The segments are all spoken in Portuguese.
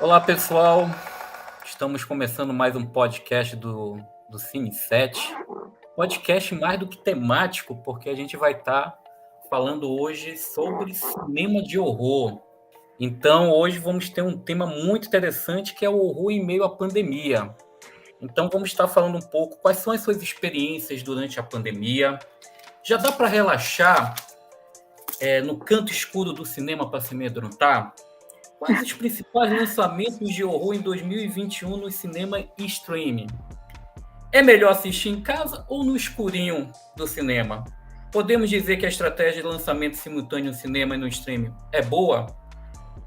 Olá, pessoal. Estamos começando mais um podcast do Cine 7. Podcast mais do que temático, porque a gente vai estar falando hoje sobre cinema de horror. Então, hoje vamos ter um tema muito interessante, que é o horror em meio à pandemia. Então, vamos estar falando um pouco quais são as suas experiências durante a pandemia. Já dá para relaxar no canto escuro do cinema para se amedrontar? Quais os principais lançamentos de horror em 2021 no cinema e streaming? É melhor assistir em casa ou no escurinho do cinema? Podemos dizer que a estratégia de lançamento simultâneo no cinema e no streaming é boa?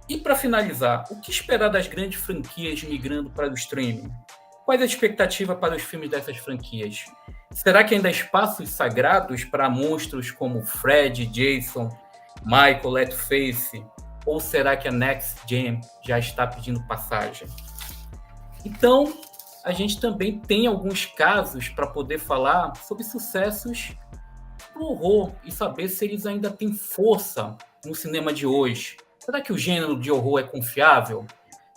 E para finalizar, o que esperar das grandes franquias migrando para o streaming? Quais as expectativas para os filmes dessas franquias? Será que ainda há espaços sagrados para monstros como Fred, Jason, Michael, Leatherface? Ou será que a Next Gen já está pedindo passagem? Então, a gente também tem alguns casos para poder falar sobre sucessos do horror e saber se eles ainda têm força no cinema de hoje. Será que o gênero de horror é confiável?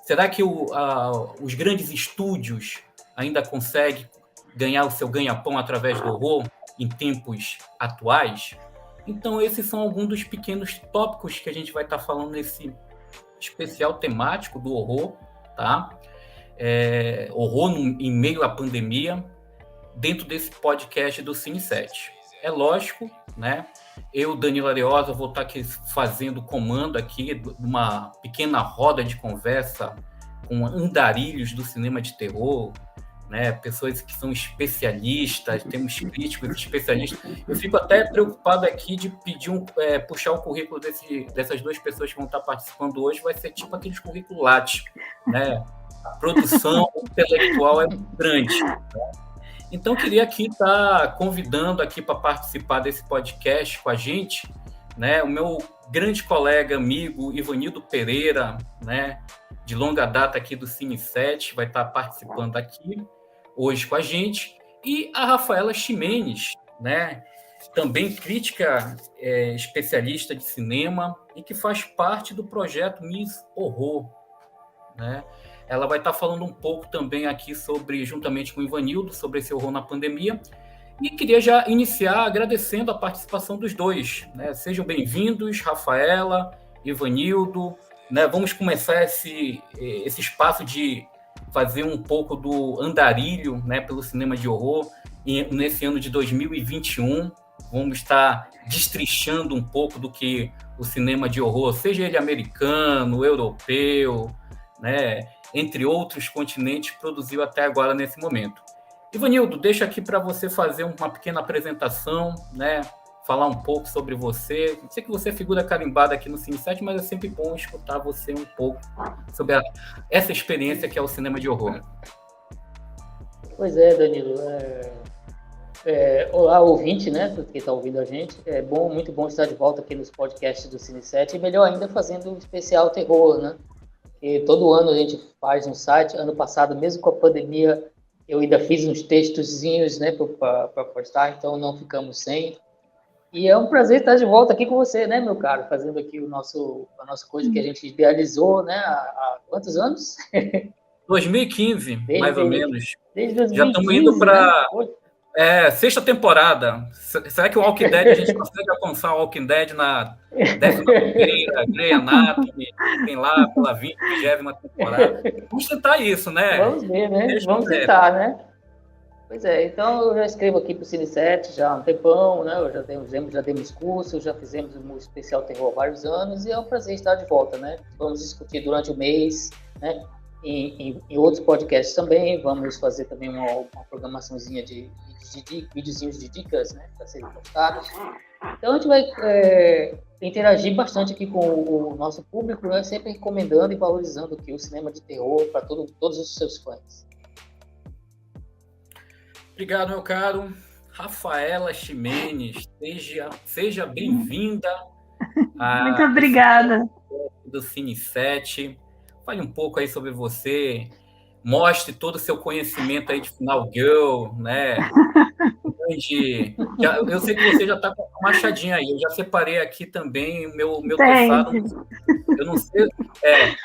Será que os grandes estúdios ainda conseguem ganhar o seu ganha-pão através do horror em tempos atuais? Então, esses são alguns dos pequenos tópicos que a gente vai estar falando nesse especial temático do horror, tá? Horror em meio à pandemia, dentro desse podcast do Cine 7. É lógico, né? Eu, Danilo Ariosa, vou estar aqui fazendo comando aqui de uma pequena roda de conversa com andarilhos do cinema de terror, né, pessoas que são especialistas, temos críticos especialistas. Eu fico até preocupado aqui de pedir puxar o currículo dessas duas pessoas que vão estar participando hoje, vai ser tipo aqueles currículos Lattes, né? A produção intelectual é grande, né? Então, queria aqui estar convidando aqui para participar desse podcast com a gente, né, o meu grande colega, amigo, Ivanildo Pereira, né, de longa data aqui do Cine 7, vai estar participando aqui hoje com a gente, e a Rafaela Ximenes, né, também crítica especialista de cinema e que faz parte do projeto Miss Horror, né? Ela vai estar falando um pouco também aqui sobre, juntamente com o Ivanildo, sobre esse horror na pandemia. E queria já iniciar agradecendo a participação dos dois, né? Sejam bem-vindos, Rafaela, Ivanildo, né? Vamos começar esse espaço de fazer um pouco do andarilho, né, pelo cinema de horror nesse ano de 2021. Vamos estar destrinchando um pouco do que o cinema de horror, seja ele americano, europeu, né, entre outros continentes, produziu até agora nesse momento. Ivanildo, deixa aqui para você fazer uma pequena apresentação, né? Falar um pouco sobre você. Eu sei que você é figura carimbada aqui no Cine 7, mas é sempre bom escutar você um pouco sobre essa experiência que é o cinema de horror. Pois é, Danilo. Olá, ouvinte, né? Que está ouvindo a gente. É bom, muito bom estar de volta aqui nos podcasts do Cine 7 e melhor ainda fazendo um especial terror, né? E todo ano a gente faz um site. Ano passado, mesmo com a pandemia, eu ainda fiz uns textozinhos, né, para postar, então não ficamos sem. E é um prazer estar de volta aqui com você, né, meu caro, fazendo aqui a nossa coisa que a gente idealizou, né, há quantos anos? 2015, mais ou menos. Desde 2015, já estamos indo para sexta temporada. Será que o Walking Dead, a gente consegue alcançar o Walking Dead na 11ª, Grey Anatomy, tem lá pela 20ª temporada? Vamos tentar isso, né? Vamos ver, né? Vamos tentar, né? Pois é, então eu já escrevo aqui para o Cine 7 já há um tempão, né? Já demos curso, já fizemos um especial terror há vários anos e é um prazer estar de volta, né? Vamos discutir durante o mês, né? Em outros podcasts também, vamos fazer também uma programaçãozinha de videozinhos de dicas, né? Para serem postados. Então a gente vai interagir bastante aqui com o nosso público, né? Sempre recomendando e valorizando aqui o cinema de terror para todos os seus fãs. Obrigado, meu caro. Rafaela Ximenes, seja bem-vinda. Muito obrigada. Do Cine 7. Fale um pouco aí sobre você. Mostre todo o seu conhecimento aí de Final Girl, né? Eu sei que você já está com uma machadinha aí. Eu já separei aqui também o meu traçado. Eu não sei.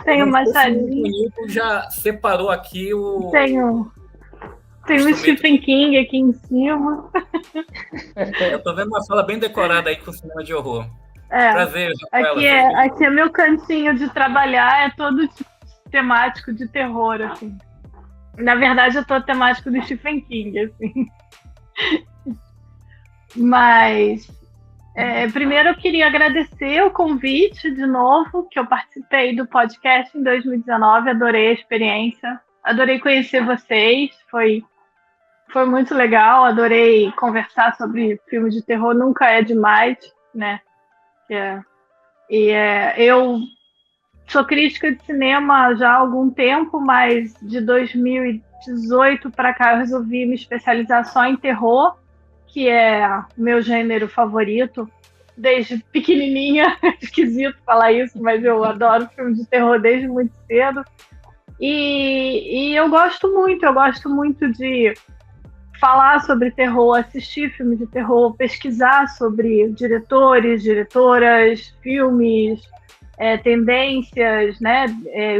Tenho machadinho. O Nilton já separou aqui o. Tem o Stephen King aqui em cima. Eu tô vendo uma sala bem decorada aí com cinema de horror. Prazer, Rafaela. Aqui é meu cantinho de trabalhar, é todo temático de terror, assim. Na verdade, eu tô temático do Stephen King, assim. Mas, primeiro eu queria agradecer o convite de novo, que eu participei do podcast em 2019, adorei a experiência, adorei conhecer vocês, foi muito legal, adorei conversar sobre filmes de terror, nunca é demais, né? Eu sou crítica de cinema já há algum tempo, mas de 2018 para cá eu resolvi me especializar só em terror, que é meu gênero favorito, desde pequenininha. É esquisito falar isso, mas eu adoro filmes de terror desde muito cedo. E eu gosto muito de falar sobre terror, assistir filmes de terror, pesquisar sobre diretores, diretoras, filmes, tendências, né,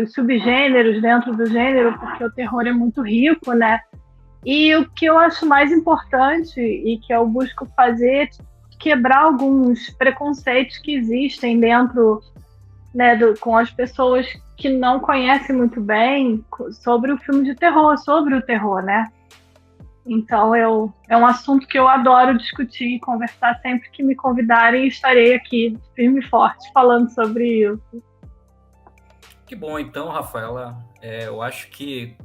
os subgêneros dentro do gênero, porque o terror é muito rico, né? E o que eu acho mais importante e que eu busco fazer é quebrar alguns preconceitos que existem dentro, né, com as pessoas que não conhecem muito bem sobre o filme de terror, sobre o terror, né? Então, é um assunto que eu adoro discutir e conversar sempre que me convidarem. Estarei aqui, firme e forte, falando sobre isso. Que bom, então, Rafaela. Eu acho que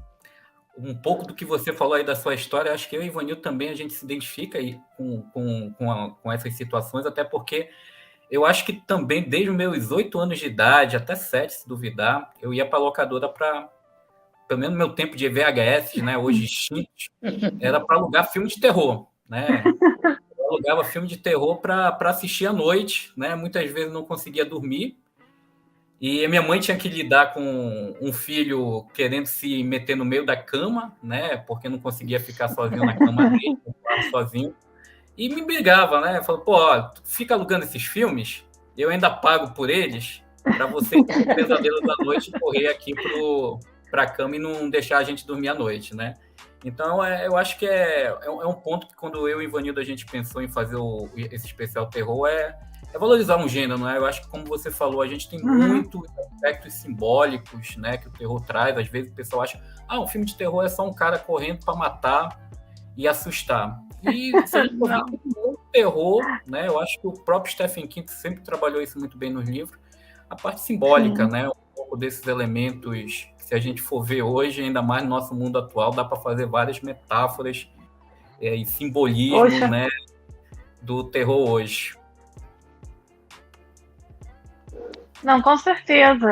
um pouco do que você falou aí da sua história, acho que eu e Ivanildo também a gente se identifica aí com essas situações, até porque eu acho que também, desde os meus 8 anos de idade, até 7, se duvidar, eu ia para a locadora para... Pelo menos no meu tempo de VHS, né, hoje extintos, era para alugar filme de terror, né? Eu alugava filme de terror para assistir à noite, né? Muitas vezes não conseguia dormir. E minha mãe tinha que lidar com um filho querendo se meter no meio da cama, né? Porque não conseguia ficar sozinho na cama dele, sozinho. E me brigava, né? Falou, pô, ó, tu fica alugando esses filmes, eu ainda pago por eles, para você ter um pesadelo da noite e correr aqui para a cama e não deixar a gente dormir à noite, né? Então, eu acho que é um ponto que quando eu e o Ivanildo a gente pensou em fazer esse especial terror é valorizar um gênero, não é? Eu acho que, como você falou, a gente tem muitos aspectos simbólicos, né, que o terror traz. Às vezes o pessoal acha, um filme de terror é só um cara correndo para matar e assustar. E se a gente for o terror, né, eu acho que o próprio Stephen King sempre trabalhou isso muito bem nos livros, a parte simbólica, né, um pouco desses elementos, se a gente for ver hoje, ainda mais no nosso mundo atual, dá para fazer várias metáforas e simbolismos, né, do terror hoje. Não, com certeza.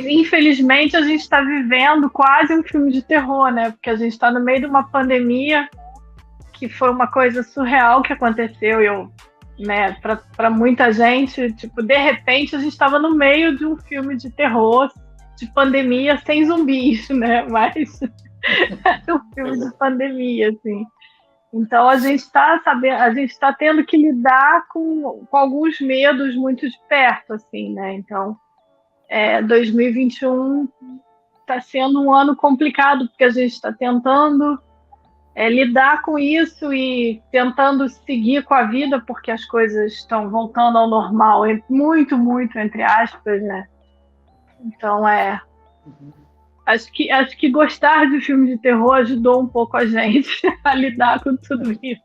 Infelizmente, a gente está vivendo quase um filme de terror, né? Porque a gente está no meio de uma pandemia que foi uma coisa surreal que aconteceu. Né, para muita gente, tipo, de repente a gente estava no meio de um filme de terror, de pandemia sem zumbis, né? Mas era um filme de pandemia, assim. Então a gente está tendo que lidar com alguns medos muito de perto, assim, né? Então, 2021 está sendo um ano complicado porque a gente está tentando lidar com isso e tentando seguir com a vida, porque as coisas estão voltando ao normal, muito, muito, entre aspas, né? Então, acho que gostar de filme de terror ajudou um pouco a gente a lidar com tudo isso.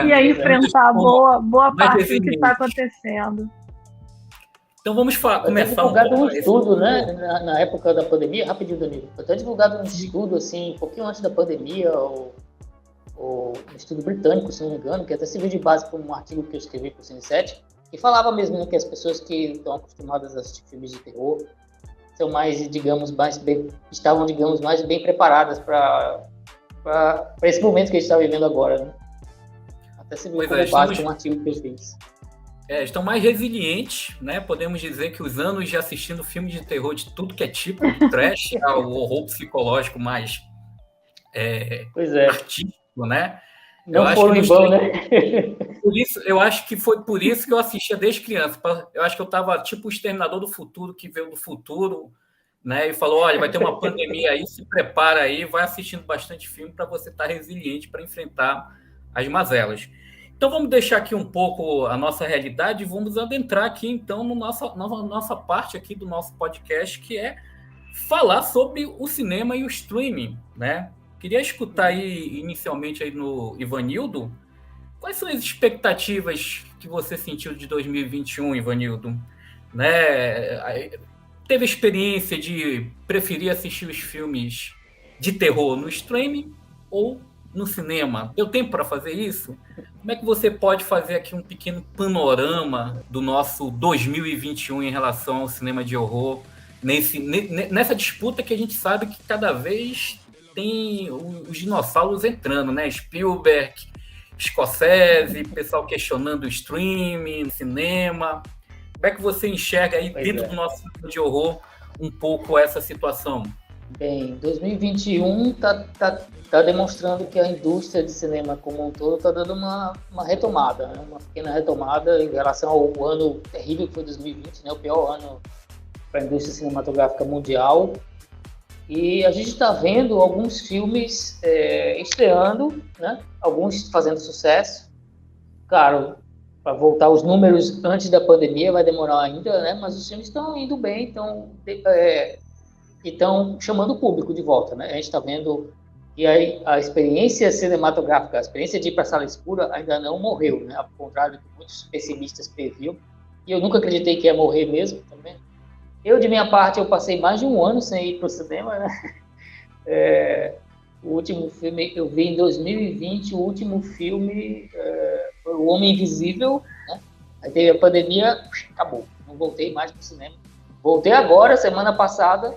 E a enfrentar boa parte do que está acontecendo. Então vamos começar um estudo, né, na época da pandemia, rapidinho, Danilo. Foi até divulgado um estudo, assim, um pouquinho antes da pandemia, um estudo britânico, se não me engano, que até serviu de base para um artigo que eu escrevi para o Cine 7, que falava mesmo, né, que as pessoas que estão acostumadas a assistir filmes de terror são mais, digamos, estavam, digamos, mais bem preparadas para esse momento que a gente está vivendo agora, né? Até serviu como base para um artigo que eu fiz. Estão mais resilientes, né? Podemos dizer que os anos de assistindo filmes de terror de tudo que é tipo, trash, o horror psicológico mais artístico, né? Não foram em vão, né? Por isso, eu acho que foi por isso que eu assistia desde criança. Eu acho que eu estava tipo o Exterminador do Futuro, que veio do futuro, né? E falou: olha, vai ter uma pandemia aí, se prepara aí, vai assistindo bastante filme para você estar resiliente para enfrentar as mazelas. Então vamos deixar aqui um pouco a nossa realidade e vamos adentrar aqui então na nossa parte aqui do nosso podcast, que é falar sobre o cinema e o streaming, né? Queria escutar aí inicialmente aí no Ivanildo. Quais são as expectativas que você sentiu de 2021, Ivanildo? Né? Teve a experiência de preferir assistir os filmes de terror no streaming ou no cinema? Deu tempo para fazer isso? Como é que você pode fazer aqui um pequeno panorama do nosso 2021 em relação ao cinema de horror, nessa disputa que a gente sabe que cada vez tem os dinossauros entrando, né? Spielberg, Scorsese, pessoal questionando o streaming, cinema. Como é que você enxerga aí dentro do nosso cinema de horror um pouco essa situação? Bem, 2021 tá demonstrando que a indústria de cinema como um todo está dando uma retomada, né? Uma pequena retomada em relação ao ano terrível que foi 2020, né? O pior ano para a indústria cinematográfica mundial. E a gente está vendo alguns filmes estreando, né? Alguns fazendo sucesso. Claro, para voltar aos números antes da pandemia vai demorar ainda, né? Mas os filmes estão indo bem, estão chamando o público de volta, né? A gente está vendo que a experiência cinematográfica, a experiência de ir para a sala escura ainda não morreu, né? Ao contrário do que muitos pessimistas previam. E eu nunca acreditei que ia morrer mesmo também. Eu, de minha parte, eu passei mais de um ano sem ir para o cinema, né? O último filme que eu vi em 2020, o último filme foi O Homem Invisível, né? Aí teve a pandemia, acabou. Não voltei mais para o cinema. Voltei agora, semana passada,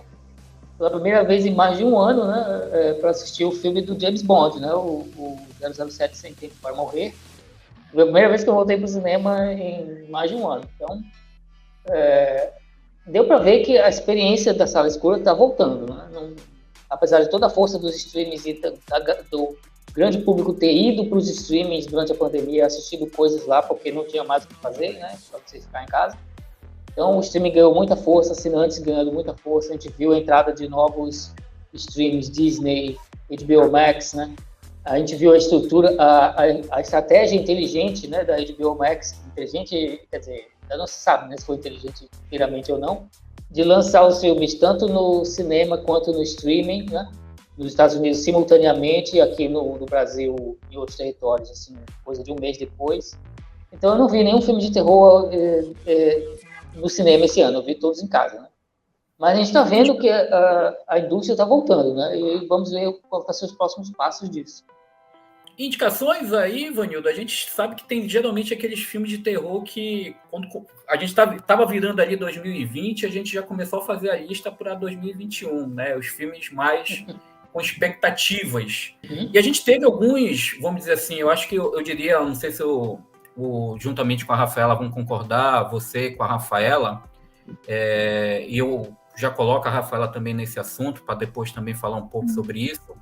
pela primeira vez em mais de um ano, né? Para assistir o filme do James Bond, né? O 007 Sem Tempo para Morrer. Foi a primeira vez que eu voltei para o cinema em mais de um ano. Então, deu para ver que a experiência da sala escura está voltando, né? Apesar de toda a força dos streamings e do grande público ter ido para os streamings durante a pandemia, assistindo coisas lá porque não tinha mais o que fazer, né? Só você ficar em casa. Então o streaming ganhou muita força, assinantes ganhando muita força. A gente viu a entrada de novos streamings, Disney, HBO Max, né? A gente viu a estrutura, a estratégia inteligente, né, da HBO Max, inteligente, quer dizer, ainda não se sabe, né, se foi inteligente inteiramente ou não, de lançar os filmes tanto no cinema quanto no streaming, né, nos Estados Unidos simultaneamente e aqui no Brasil e outros territórios, assim, coisa de um mês depois. Então eu não vi nenhum filme de terror no cinema esse ano, eu vi todos em casa, né? Mas a gente está vendo que a indústria está voltando, né? E vamos ver quais vão ser os próximos passos disso. Indicações aí, Vanildo, a gente sabe que tem geralmente aqueles filmes de terror que, quando a gente estava virando ali 2020, a gente já começou a fazer a lista para 2021, né? Os filmes mais com expectativas. E a gente teve alguns, vamos dizer assim, eu acho que eu diria, não sei se juntamente com a Rafaela vão concordar, você com a Rafaela, e eu já coloco a Rafaela também nesse assunto, para depois também falar um pouco sobre isso,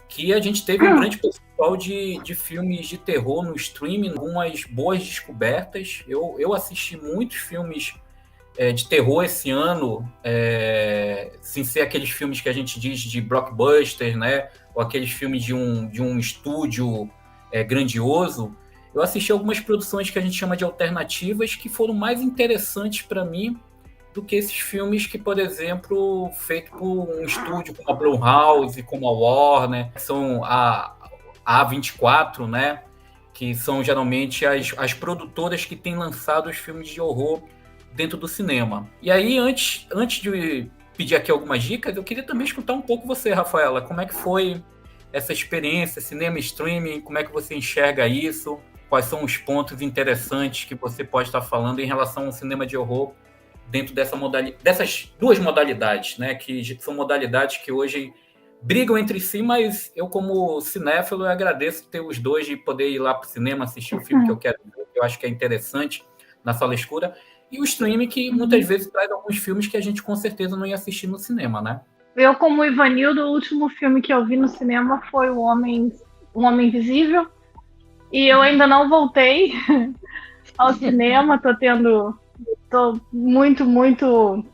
que a gente teve um grande percentual de filmes de terror no streaming, algumas boas descobertas. Eu assisti muitos filmes de terror esse ano, sem ser aqueles filmes que a gente diz de blockbuster, né? Ou aqueles filmes de um estúdio grandioso. Eu assisti algumas produções que a gente chama de alternativas que foram mais interessantes para mim do que esses filmes que, por exemplo, feito por um estúdio como a Blumhouse, como a Warner, são a A24, né? Que são geralmente as produtoras que têm lançado os filmes de horror dentro do cinema. E aí, antes de pedir aqui algumas dicas, eu queria também escutar um pouco você, Rafaela. Como é que foi essa experiência, cinema streaming? Como é que você enxerga isso? Quais são os pontos interessantes que você pode estar falando em relação ao cinema de horror dentro dessas duas modalidades, né? Que são modalidades que hoje brigam entre si, mas eu, como cinéfilo, eu agradeço ter os dois de poder ir lá para o cinema, assistir o filme que eu quero ver, que eu acho que é interessante na sala escura, e o streaming, que muitas vezes traz alguns filmes que a gente com certeza não ia assistir no cinema, né? Eu, como Ivanildo, o último filme que eu vi no cinema foi O Homem Invisível. E eu ainda não voltei ao cinema, tô muito,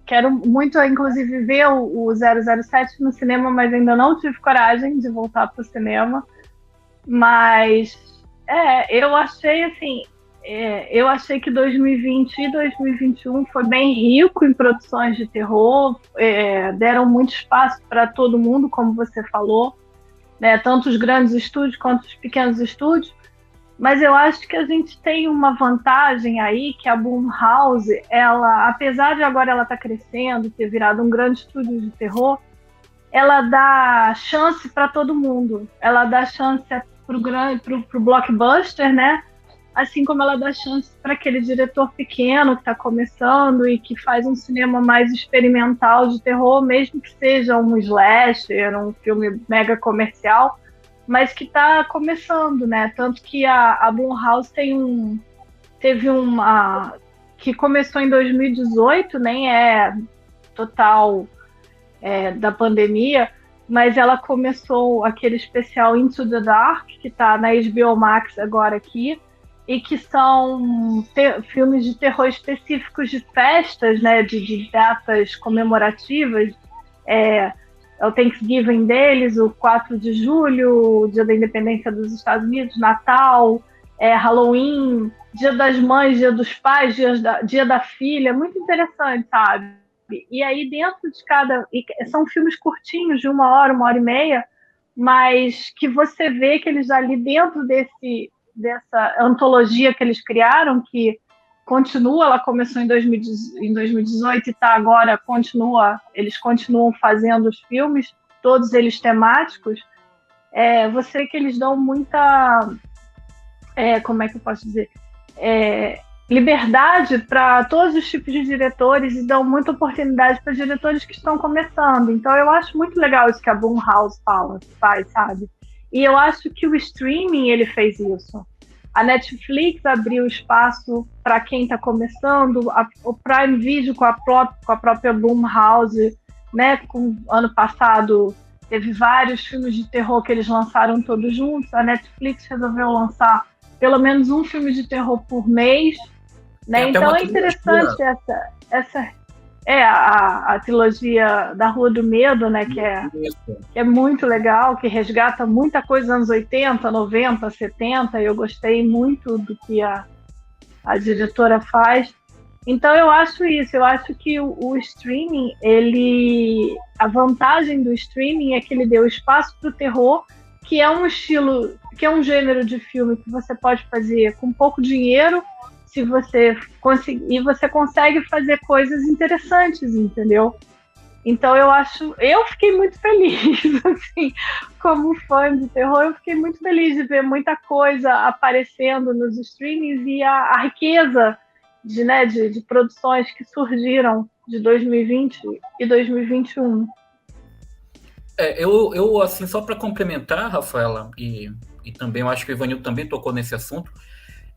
quero muito, inclusive, ver o 007 no cinema, mas ainda não tive coragem de voltar para o cinema. Mas, eu achei, assim, eu achei que 2020 e 2021 foi bem rico em produções de terror, deram muito espaço para todo mundo, como você falou, né, tanto os grandes estúdios quanto os pequenos estúdios, mas eu acho que a gente tem uma vantagem aí, que a Blumhouse, ela, apesar de agora ela estar crescendo, ter virado um grande estúdio de terror, ela dá chance para todo mundo. Ela dá chance pro blockbuster, né? Assim como ela dá chance para aquele diretor pequeno que está começando e que faz um cinema mais experimental de terror, mesmo que seja um slasher, um filme mega comercial, mas que está começando, né? Tanto que a Blumhouse teve uma que começou em 2018, nem é total da pandemia, mas ela começou aquele especial Into the Dark, que está na HBO Max agora aqui, e que são filmes de terror específicos de festas, né, de datas comemorativas. É o Thanksgiving deles, o 4 de julho, o Dia da Independência dos Estados Unidos, Natal, Halloween, Dia das Mães, Dia dos Pais, Dia da Filha. Muito interessante, sabe? E aí dentro de são filmes curtinhos, de 1 hora e meia, mas que você vê que eles ali dentro dessa antologia que eles criaram, que continua, ela começou em 2018 e está agora, eles continuam fazendo os filmes, todos eles temáticos. Você vê que eles dão muita, como é que eu posso dizer, liberdade para todos os tipos de diretores e dão muita oportunidade para diretores que estão começando. Então eu acho muito legal isso que a Blumhouse faz, sabe? E eu acho que o streaming, ele fez isso. A Netflix abriu espaço para quem está começando, o Prime Video com a própria Blumhouse, né? Ano passado teve vários filmes de terror que eles lançaram todos juntos. A Netflix resolveu lançar pelo menos um filme de terror por mês, né? Então é interessante a trilogia da Rua do Medo, né? Que é muito legal, que resgata muita coisa dos anos 80, 90, 70. Eu gostei muito do que a diretora faz. Então eu acho isso, eu acho que o streaming, a vantagem do streaming é que ele deu espaço para o terror, que é um estilo, que é um gênero de filme que você pode fazer com pouco dinheiro, se você conseguir, e você consegue fazer coisas interessantes, entendeu? Então eu fiquei muito feliz, assim, como fã de terror, eu fiquei muito feliz de ver muita coisa aparecendo nos streamings e a riqueza de produções que surgiram de 2020 e 2021. Eu assim, só para complementar, Rafaela, e também eu acho que o Ivanildo também tocou nesse assunto,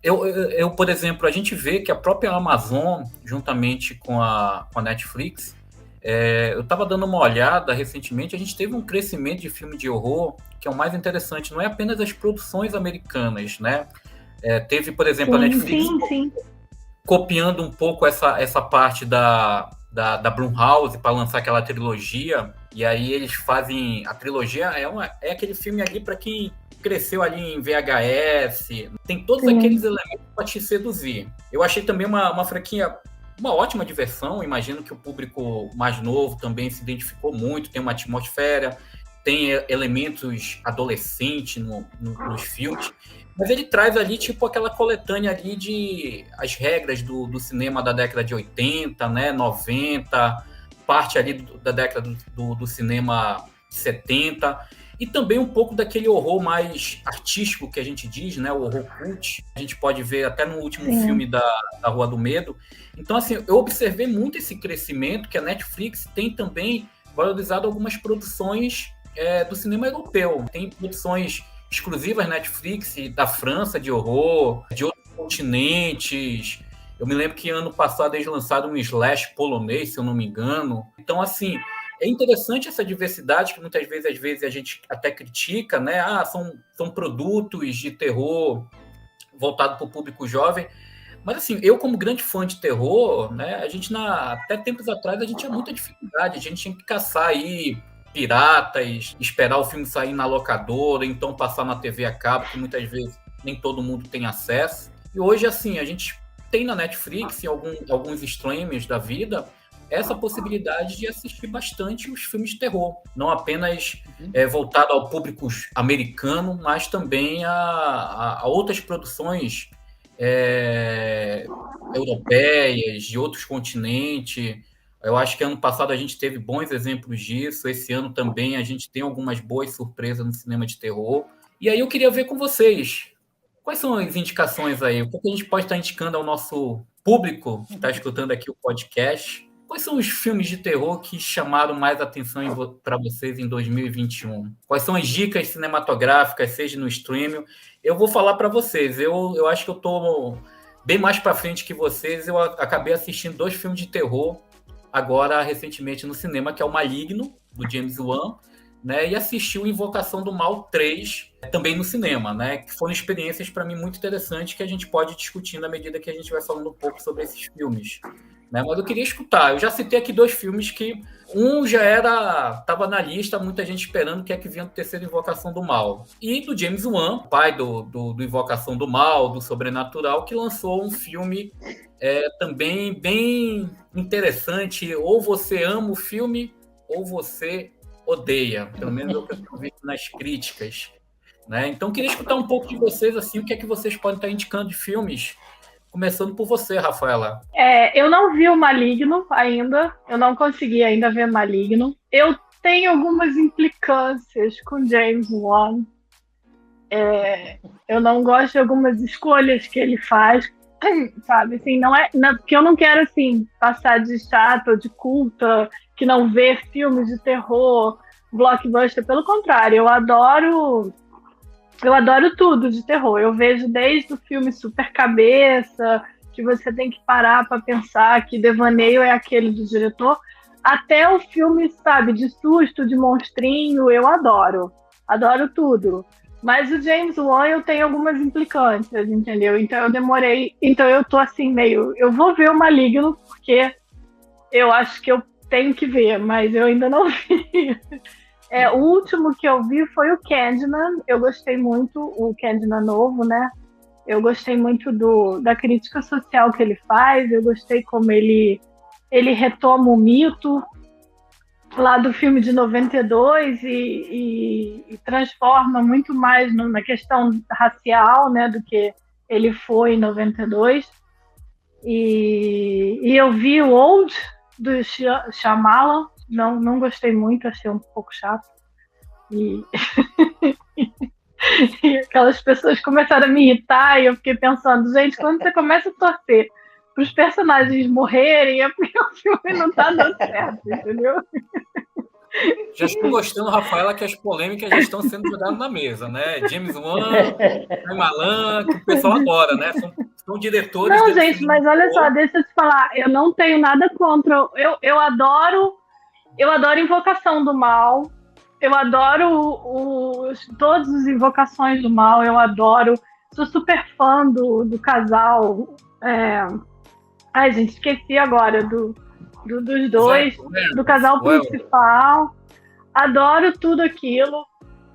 eu, por exemplo, a gente vê que a própria Amazon, juntamente com a Netflix, eu estava dando uma olhada recentemente, a gente teve um crescimento de filme de horror, que é o mais interessante, não é apenas as produções americanas, né? Teve, por exemplo, a Netflix copiando um pouco essa parte da Blumhouse para lançar aquela trilogia, e aí eles fazem a trilogia, é aquele filme ali para quem cresceu ali em VHS, tem todos aqueles elementos para te seduzir. Eu achei também uma franquia, uma ótima diversão, imagino que o público mais novo também se identificou muito, tem uma atmosfera, tem elementos adolescentes nos filmes, mas ele traz ali tipo aquela coletânea ali de as regras do cinema da década de 80, né, 90, parte ali da década do cinema 70, e também um pouco daquele horror mais artístico que a gente diz, né, o horror cult, a gente pode ver até no último filme da Rua do Medo. Então, assim, eu observei muito esse crescimento que a Netflix tem também valorizado algumas produções do cinema europeu. Tem produções exclusivas Netflix da França de horror, de outros continentes. Eu me lembro que ano passado eles lançaram um slash polonês, se eu não me engano. Então, assim, É interessante essa diversidade que muitas vezes, às vezes, a gente até critica, né? São produtos de terror voltado para o público jovem. Mas, assim, eu, como grande fã de terror, né? A gente, até tempos atrás, a gente tinha muita dificuldade. A gente tinha que caçar aí piratas, esperar o filme sair na locadora, então passar na TV a cabo, que muitas vezes nem todo mundo tem acesso. E hoje, assim, a gente tem na Netflix, em alguns streamers da vida, essa possibilidade de assistir bastante os filmes de terror. Não apenas voltado ao público americano, mas também a outras produções europeias, de outros continentes. Eu acho que ano passado a gente teve bons exemplos disso. Esse ano também a gente tem algumas boas surpresas no cinema de terror. E aí eu queria ver com vocês, quais são as indicações aí? O que a gente pode estar indicando ao nosso público que está escutando aqui o podcast? Quais são os filmes de terror que chamaram mais atenção para vocês em 2021? Quais são as dicas cinematográficas, seja no streaming? Eu vou falar para vocês. Eu acho que eu estou bem mais para frente que vocês. Eu acabei assistindo 2 filmes de terror agora recentemente no cinema, que é o Maligno, do James Wan, né? E assisti o Invocação do Mal 3, também no cinema, né? Que foram experiências para mim muito interessantes que a gente pode discutir na medida que a gente vai falando um pouco sobre esses filmes. Né? Mas eu queria escutar. Eu já citei aqui 2 filmes que um já estava na lista, muita gente esperando que vinha do terceiro Invocação do Mal. E do James Wan, pai do Invocação do Mal, do Sobrenatural, que lançou um filme também bem interessante. Ou você ama o filme, ou você odeia. Pelo menos é o que eu estou vendo nas críticas. Né? Então, eu queria escutar um pouco de vocês, assim, o que é que vocês podem estar indicando de filmes. Começando por você, Rafaela. Eu não vi o Maligno ainda. Eu não consegui ainda ver Maligno. Eu tenho algumas implicâncias com James Wan. Eu não gosto de algumas escolhas que ele faz, sabe? Assim, porque eu não quero assim, passar de chata ou de culta, que não vê filmes de terror, blockbuster. Pelo contrário, eu adoro tudo de terror. Eu vejo desde o filme Super Cabeça, que você tem que parar para pensar que devaneio é aquele do diretor, até o filme, sabe, de susto, de monstrinho, eu adoro. Adoro tudo. Mas o James Wan eu tenho algumas implicâncias, entendeu? Então eu demorei. Então eu tô assim meio. Eu vou ver o Maligno, porque eu acho que eu tenho que ver, mas eu ainda não vi. O último que eu vi foi o Candyman. Eu gostei muito, o Candyman novo, né? Eu gostei muito da crítica social que ele faz. Eu gostei como ele retoma o mito lá do filme de 92 e transforma muito mais na questão racial, né, do que ele foi em 92. E eu vi o Old, do Shyamalan. Não gostei muito, achei um pouco chato. E aquelas pessoas começaram a me irritar e eu fiquei pensando, gente, quando você começa a torcer para os personagens morrerem, é porque o filme não está dando certo, entendeu? Já estou gostando, Rafaela, que as polêmicas já estão sendo jogadas na mesa, né? James Wan, Shyamalan, que o pessoal adora, né? São diretores... Não, gente, mas olha só, deixa eu te falar, eu não tenho nada contra... Eu adoro Invocação do Mal, eu adoro todas as Invocações do Mal, eu adoro... Sou super fã do casal... Ai, gente, esqueci agora dos dois, do casal principal. Adoro tudo aquilo.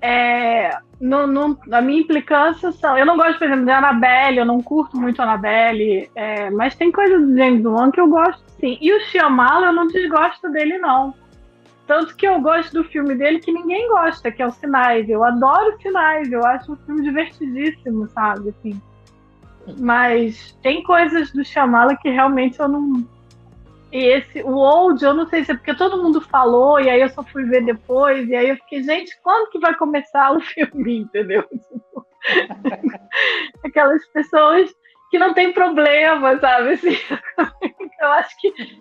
A minha implicância são... Eu não gosto, por exemplo, de Annabelle, eu não curto muito Annabelle, mas tem coisas do James Wan que eu gosto, sim. E o Shyamalan, eu não desgosto dele, não. Tanto que eu gosto do filme dele que ninguém gosta, que é o Sinais. Eu adoro Sinais, eu acho um filme divertidíssimo, sabe? Assim. Mas tem coisas do Shyamalan que realmente eu não... E o Old, eu não sei se é porque todo mundo falou, e aí eu só fui ver depois, e aí eu fiquei, gente, quando que vai começar o filme, entendeu? Aquelas pessoas que não tem problema, sabe? Assim,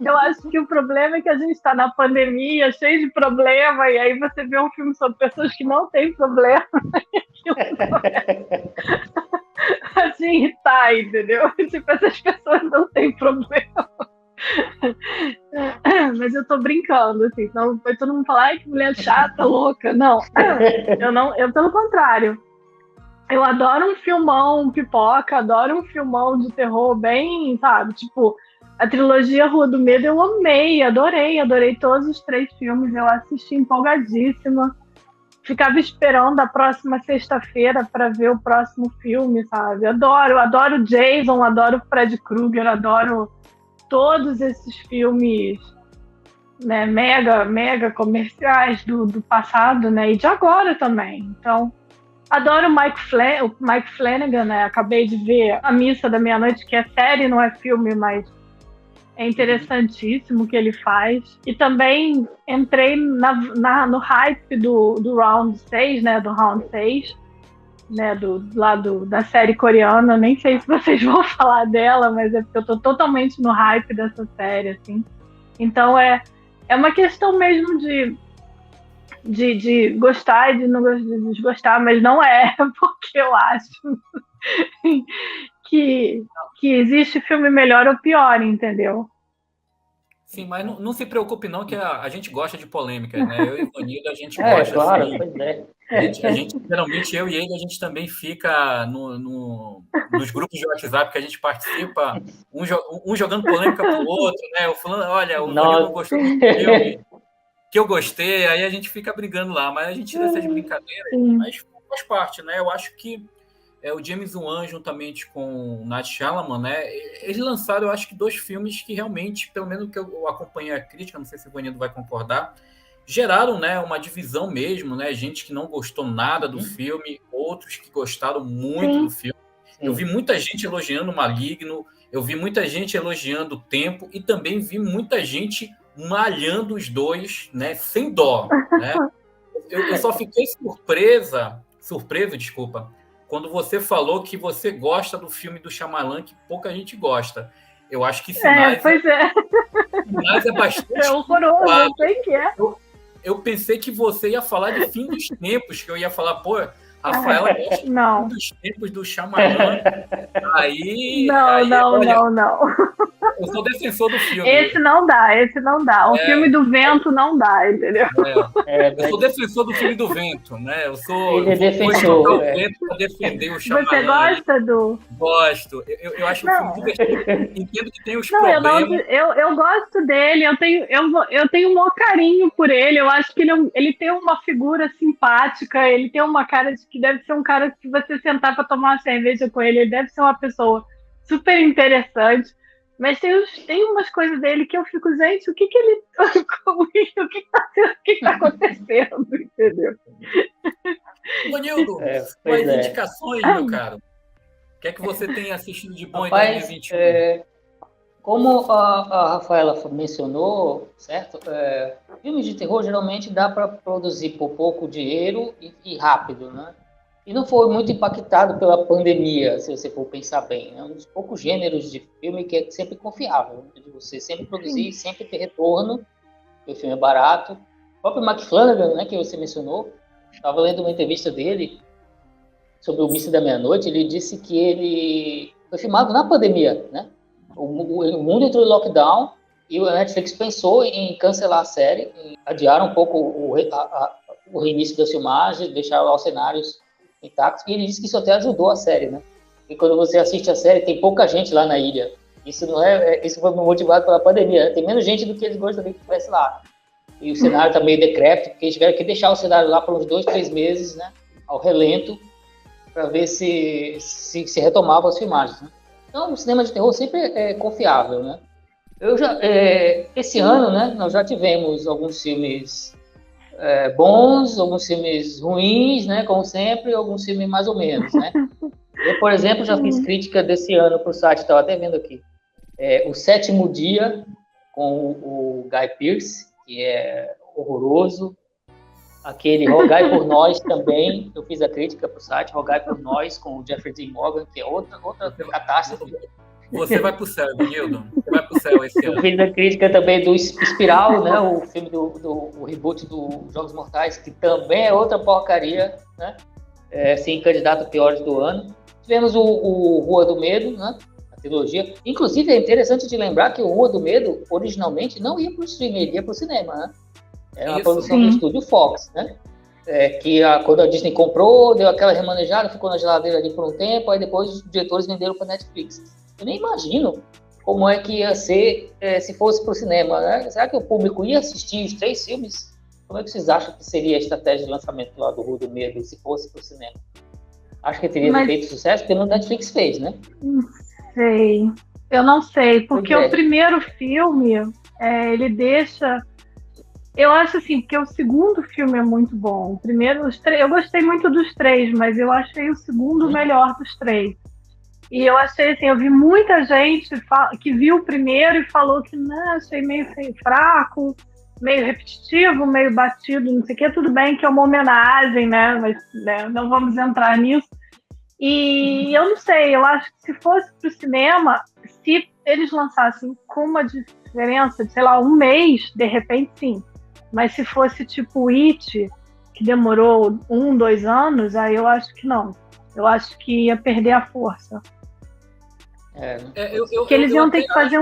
eu acho que o problema é que a gente está na pandemia, cheio de problema, e aí você vê um filme sobre pessoas que não têm problema, e aquilo assim, tá, entendeu? Tipo, essas pessoas não têm problema. Mas eu tô brincando, assim, não foi todo mundo falar, ai, que mulher chata, louca. Não, eu pelo contrário. Eu adoro um filmão pipoca, adoro um filmão de terror bem, sabe? Tipo, a trilogia Rua do Medo eu amei, adorei todos os 3 filmes, eu assisti empolgadíssima. Ficava esperando a próxima sexta-feira para ver o próximo filme, sabe? Adoro Jason, adoro Fred Krueger, adoro todos esses filmes, né, mega comerciais do passado, né, e de agora também. Então, adoro o Mike Flanagan, né? Acabei de ver A Missa da Meia-Noite, que é série, não é filme, mas é interessantíssimo o que ele faz. E também entrei no hype do Round 6, né? Do Round 6, né? Da série coreana. Nem sei se vocês vão falar dela, mas é porque eu tô totalmente no hype dessa série, assim. Então é uma questão mesmo de gostar e de não desgostar, mas não é, porque eu acho que existe filme melhor ou pior, entendeu? Sim, mas não se preocupe não, que a gente gosta de polêmicas, né? Eu e o Ivanildo, a gente É, gosta, claro, assim. pois é. A gente, geralmente, eu e ele, a gente também fica nos grupos de WhatsApp que a gente participa, um jogando polêmica pro outro, né? Eu falando, olha, o Ivanildo não gostou do filme que eu gostei, aí a gente fica brigando lá, mas a gente tira essas brincadeiras, mas faz parte, né? Eu acho que o James Wan, juntamente com o Night Shyamalan, né? Eles lançaram, eu acho que 2 filmes que realmente, pelo menos que eu acompanhei a crítica, não sei se o Ivanildo vai concordar, geraram, né, uma divisão mesmo, né? Gente que não gostou nada do filme, outros que gostaram muito do filme. Eu vi muita gente elogiando o Maligno, eu vi muita gente elogiando o Tempo e também vi muita gente malhando os dois, né, sem dó, né? Eu só fiquei surpreso, desculpa, quando você falou que você gosta do filme do Shyamalan, que pouca gente gosta. Eu acho que Sinais, Sinais é bastante... É horroroso, eu sei que é. Eu pensei que você ia falar de Fim dos Tempos, que eu ia falar, pô, Rafaela gosta de Fim dos Tempos do Shyamalan. Não. Eu sou defensor do filme. Esse não dá. O filme do vento não dá, entendeu? Eu sou defensor do filme do vento, né? Ele é defensor. O vento para defender o Shyamalan. Você gosta do... Gosto. Eu acho o filme divertido. Entendo que tem os problemas. Eu gosto dele. Eu tenho um maior carinho por ele. Eu acho que ele tem uma figura simpática. Ele tem uma cara de que deve ser um cara que, se você sentar para tomar uma cerveja com ele, ele deve ser uma pessoa super interessante. Mas tem umas coisas dele que eu fico, gente, o que ele... o que tá acontecendo, entendeu? Ivanildo, quais indicações, meu caro? O que é que você tem assistido de bom em 2021? Como a Rafaela mencionou, certo? Filmes de terror geralmente dá para produzir por pouco dinheiro e rápido, né? E não foi muito impactado pela pandemia, se você for pensar bem. É um dos poucos gêneros de filme que é sempre confiável, né? De você sempre produzir, sempre ter retorno, porque o filme é barato. O próprio Mike Flanagan, né, que você mencionou, estava lendo uma entrevista dele sobre o Missa da Meia-Noite. Ele disse que ele foi filmado na pandemia, né? O mundo entrou em lockdown e a Netflix pensou em cancelar a série, adiaram um pouco o reinício das filmagens, deixaram os cenários intactos, e ele disse que isso até ajudou a série, né? E quando você assiste a série, tem pouca gente lá na ilha. Isso foi motivado pela pandemia, né? Tem menos gente do que eles gostariam que estivesse lá. E o cenário está meio decrépito, porque eles tiveram que deixar o cenário lá por uns 2-3 meses, né? Ao relento, para ver se retomava as filmagens, né? Então, o cinema de terror sempre é confiável, né? Esse ano, né, nós já tivemos alguns filmes bons, alguns filmes ruins, né, como sempre, alguns filmes mais ou menos, né? Eu, por exemplo, já fiz crítica desse ano para o site, estava até vendo aqui, O Sétimo Dia, com o Guy Pearce, que é horroroso. Aquele Rogai por Nós também, eu fiz a crítica para o site, Rogai por Nós, com o Jeffrey Dean Morgan, que é outra catástrofe. Você vai pro céu, Ivanildo. Você vai pro céu esse ano. Eu fiz a crítica também do Espiral, né? O filme do reboot do Jogos Mortais, que também é outra porcaria, né? Sim, candidato a piores do ano. Tivemos o Rua do Medo, né? A trilogia. Inclusive, é interessante de lembrar que o Rua do Medo, originalmente, não ia para o streaming, ele ia para o cinema, né? Era uma produção do estúdio Fox, né? Quando a Disney comprou, deu aquela remanejada, ficou na geladeira ali por um tempo, aí depois os diretores venderam para Netflix. Eu nem imagino como é que ia ser se fosse para o cinema, né? Será que o público ia assistir os 3 filmes? Como é que vocês acham que seria a estratégia de lançamento lá do Rua do Medo se fosse para o cinema? Acho que teria feito sucesso, porque no Netflix fez, né? Não sei. Eu não sei, porque o primeiro filme, ele deixa... Eu acho assim, porque o segundo filme é muito bom. O primeiro, eu gostei muito dos 3, mas eu achei o segundo melhor dos 3. E eu achei assim, eu vi muita gente que viu o primeiro e falou que não, achei meio fraco, meio repetitivo, meio batido, não sei o que. Tudo bem que é uma homenagem, né? Mas não vamos entrar nisso. E eu não sei, eu acho que se fosse pro cinema, se eles lançassem com uma diferença de, sei lá, 1 mês, de repente sim. Mas se fosse tipo It, que demorou 1, 2 anos, aí eu acho que não. Eu acho que ia perder a força. Porque eles iam ter que fazer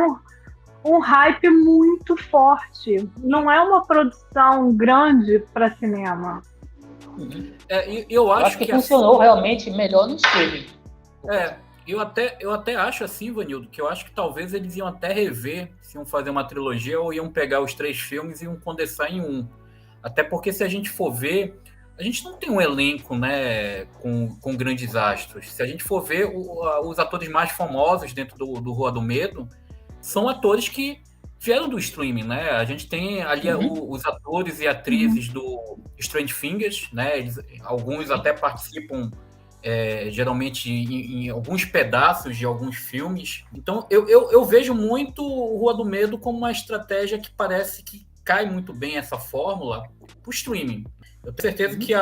um hype muito forte. Não é uma produção grande para cinema. Eu acho que funcionou realmente melhor no streaming. Eu até acho assim, Vanildo, que eu acho que talvez eles iam até rever se iam fazer uma trilogia ou iam pegar os 3 filmes e iam condensar em um. Até porque se a gente for ver, a gente não tem um elenco, né, com grandes astros. Se a gente for ver, os atores mais famosos dentro do Rua do Medo são atores que vieram do streaming, né? A gente tem ali os atores e atrizes do Stranger Things, né? Alguns até participam geralmente em alguns pedaços de alguns filmes. Então eu vejo muito o Rua do Medo como uma estratégia que parece que cai muito bem essa fórmula para o streaming. Eu tenho certeza que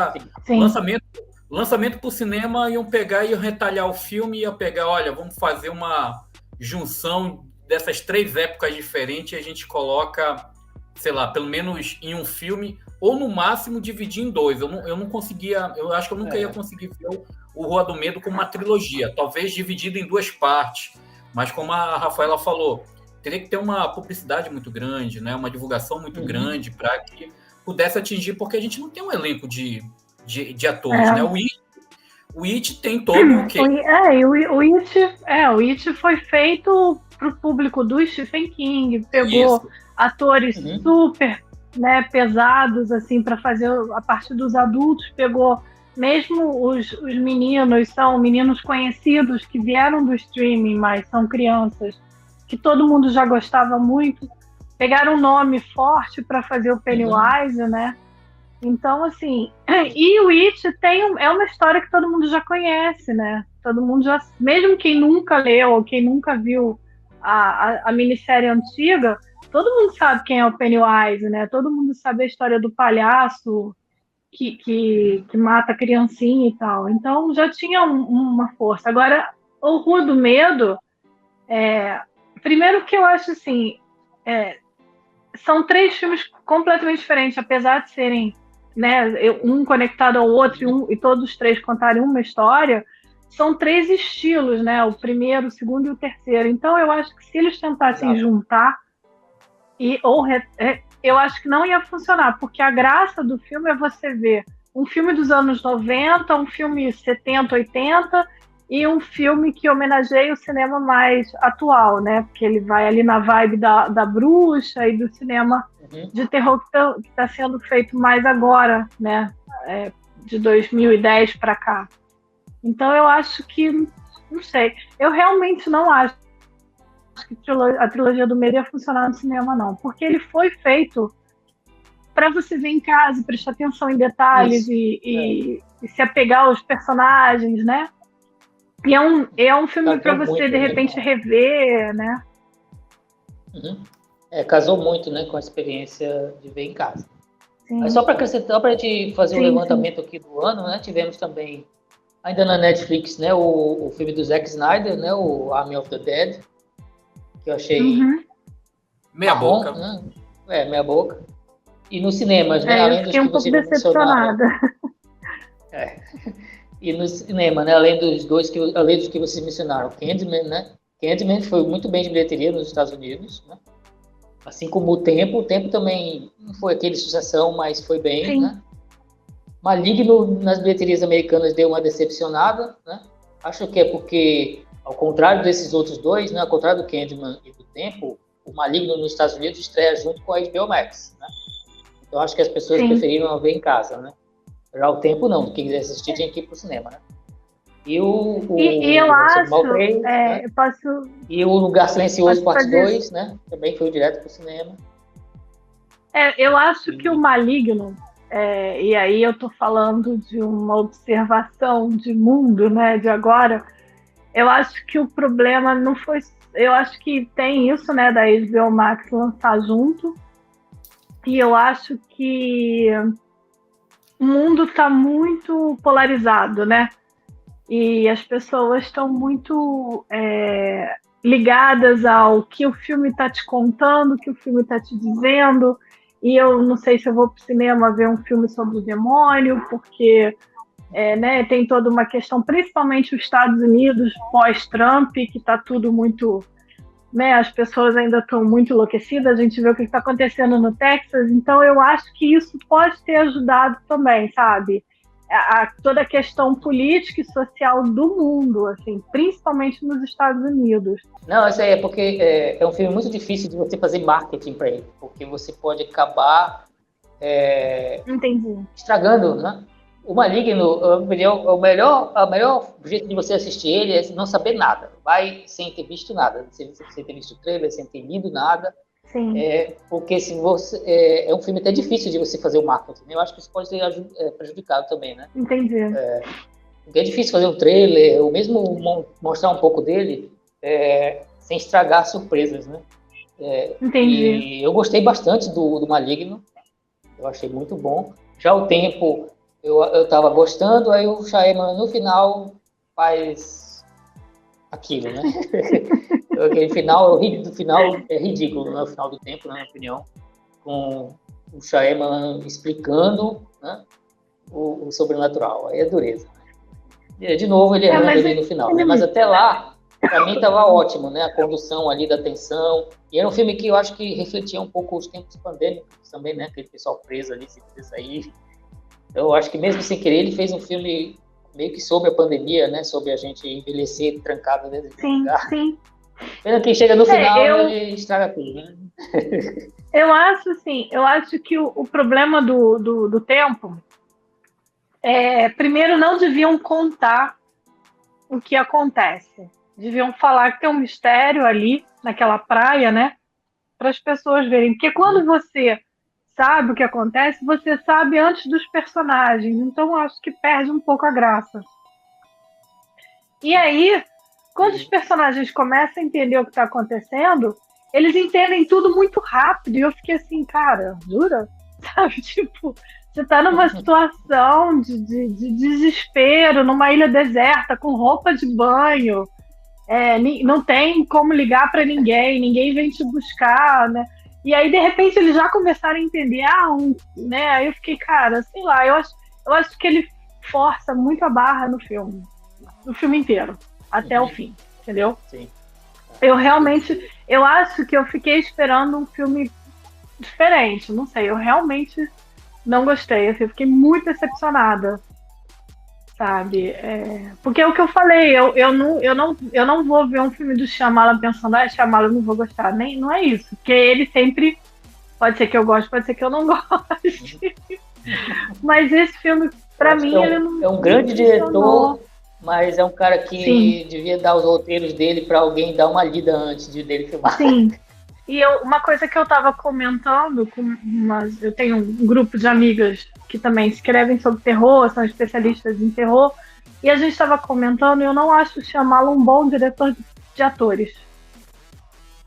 lançamento para o cinema iam pegar e iam retalhar o filme, ia pegar, olha, vamos fazer uma junção dessas 3 épocas diferentes e a gente coloca, sei lá, pelo menos em um filme, ou no máximo dividir em 2. Eu não conseguia, eu acho que eu nunca ia conseguir ver o Rua do Medo como uma trilogia, talvez dividido em 2 partes, mas como a Rafaela falou, teria que ter uma publicidade muito grande, né? Uma divulgação muito grande para que pudesse atingir, porque a gente não tem um elenco de atores, né? O It tem todo o quê? O It foi feito para o público do Stephen King, pegou atores super, né, pesados assim para fazer a parte dos adultos, pegou mesmo os meninos, são meninos conhecidos que vieram do streaming, mas são crianças que todo mundo já gostava muito, pegaram um nome forte para fazer o Pennywise, né? Então, assim, e o It é uma história que todo mundo já conhece, né? Todo mundo já, mesmo quem nunca leu ou quem nunca viu a minissérie antiga, todo mundo sabe quem é o Pennywise, né? Todo mundo sabe a história do palhaço que mata a criancinha e tal. Então, já tinha uma força. Agora, o Rua do Medo, primeiro que eu acho assim, são 3 filmes completamente diferentes, apesar de serem, né, um conectado ao outro e todos os 3 contarem uma história, são 3 estilos, né? O primeiro, o segundo e o terceiro. Então eu acho que se eles tentassem juntar eu acho que não ia funcionar, porque a graça do filme é você ver um filme dos anos 90, um filme 70, 80 e um filme que homenageia o cinema mais atual, né? Porque ele vai ali na vibe da bruxa e do cinema de terror que está sendo feito mais agora, né? De 2010 para cá. Então eu acho que, não sei, eu realmente não acho que a trilogia do medo ia funcionar no cinema, não. Porque ele foi feito para você ver em casa, prestar atenção em detalhes e se apegar aos personagens, né? E é um filme para você, de repente, rever, né? Casou muito, né, com a experiência de ver em casa. Mas só para acrescentar, para a gente fazer um levantamento aqui do ano, né? Tivemos também, ainda na Netflix, né, o filme do Zack Snyder, né, o Army of the Dead, que eu achei meia boca. Né? Meia boca. E nos cinemas, né? Além dos que você decepcionada. E no cinema, né? Além dos que vocês mencionaram, Candyman, né? Candyman foi muito bem de bilheteria nos Estados Unidos, né? Assim como o Tempo também não foi aquele sucessão, mas foi bem, Sim. né? Maligno nas bilheterias americanas deu uma decepcionada, né? Acho que é porque, ao contrário desses outros dois, né? Ao contrário do Candyman e do Tempo, o Maligno nos Estados Unidos estreia junto com a HBO Max, né? Então acho que as pessoas Sim. preferiram ver em casa, né? Já o Tempo não, quem quiser assistir tinha que ir pro cinema, né? E eu acho, né? eu posso... E o Lugar Silencioso, posso parte fazer 2, né? Também foi direto pro cinema. Eu acho que o Maligno, e aí eu tô falando de uma observação de mundo, né, de agora, eu acho que o problema não foi... Eu acho que tem isso, né, da HBO Max lançar junto, e eu acho que o mundo está muito polarizado, né? E as pessoas estão muito ligadas ao que o filme está te contando, o que o filme está te dizendo. E eu não sei se eu vou para o cinema ver um filme sobre o demônio, porque né, tem toda uma questão, principalmente os Estados Unidos pós-Trump, que está tudo muito... Né, as pessoas ainda estão muito enlouquecidas, a gente vê o que está acontecendo no Texas, então eu acho que isso pode ter ajudado também, sabe? Toda a questão política e social do mundo, assim, principalmente nos Estados Unidos. Não, isso aí é porque é um filme muito difícil de você fazer marketing para ele, porque você pode acabar Entendi. estragando, né? O Maligno, o melhor jeito de você assistir ele é não saber nada. Vai sem ter visto nada, sem ter visto o trailer, sem ter lido nada. Sim. Porque se você, é um filme até difícil de você fazer o marketing. Eu acho que isso pode ser prejudicado também, né? Entendi. Porque é difícil fazer um trailer, ou mesmo mostrar um pouco dele, sem estragar surpresas, né? Entendi. E eu gostei bastante do Maligno. Eu achei muito bom. Já o Tempo... Eu tava gostando, aí o Shyamalan no final faz aquilo, né? Aquele final, o final é ridículo, né? O final do Tempo, na minha opinião, com o Shyamalan explicando, né, o sobrenatural. Aí é dureza. E, de novo, ele errando ali no final, né? Mas até lá, para mim, tava ótimo, né? A condução ali da tensão. E era um filme que eu acho que refletia um pouco os tempos pandêmicos também, né? Aquele pessoal preso ali, sem poder sair. Eu acho que mesmo sem querer ele fez um filme meio que sobre a pandemia, né? Sobre a gente envelhecer trancado dentro de um lugar. Sim. Pena que chega no final ele estraga tudo, né? Eu acho que o problema do Tempo primeiro, não deviam contar o que acontece. Deviam falar que tem um mistério ali naquela praia, né? Para as pessoas verem. Porque quando você sabe o que acontece, você sabe antes dos personagens. Então, acho que perde um pouco a graça. E aí, quando os personagens começam a entender o que está acontecendo, eles entendem tudo muito rápido. E eu fiquei assim, cara, jura? Sabe, tipo, você está numa situação de desespero, numa ilha deserta, com roupa de banho. Não tem como ligar para ninguém vem te buscar, né? E aí, de repente, eles já começaram a entender, né? Aí eu fiquei, cara, sei lá, eu acho que ele força muito a barra no filme inteiro, até o fim, entendeu? Sim. Eu acho que eu fiquei esperando um filme diferente, não sei, eu realmente não gostei, assim, eu fiquei muito decepcionada, sabe? Porque é o que eu falei, eu não vou ver um filme do Shyamalan pensando, Shyamalan, eu não vou gostar, não é isso, porque ele sempre, pode ser que eu goste, pode ser que eu não goste, mas esse filme, pra mim, ele não... É um grande diretor, mas é um cara que devia dar os roteiros dele pra alguém dar uma lida antes dele filmar. Sim. E uma coisa que eu estava comentando, eu tenho um grupo de amigas que também escrevem sobre terror, são especialistas em terror, e a gente estava comentando, eu não acho o Shyamalan um bom diretor de atores.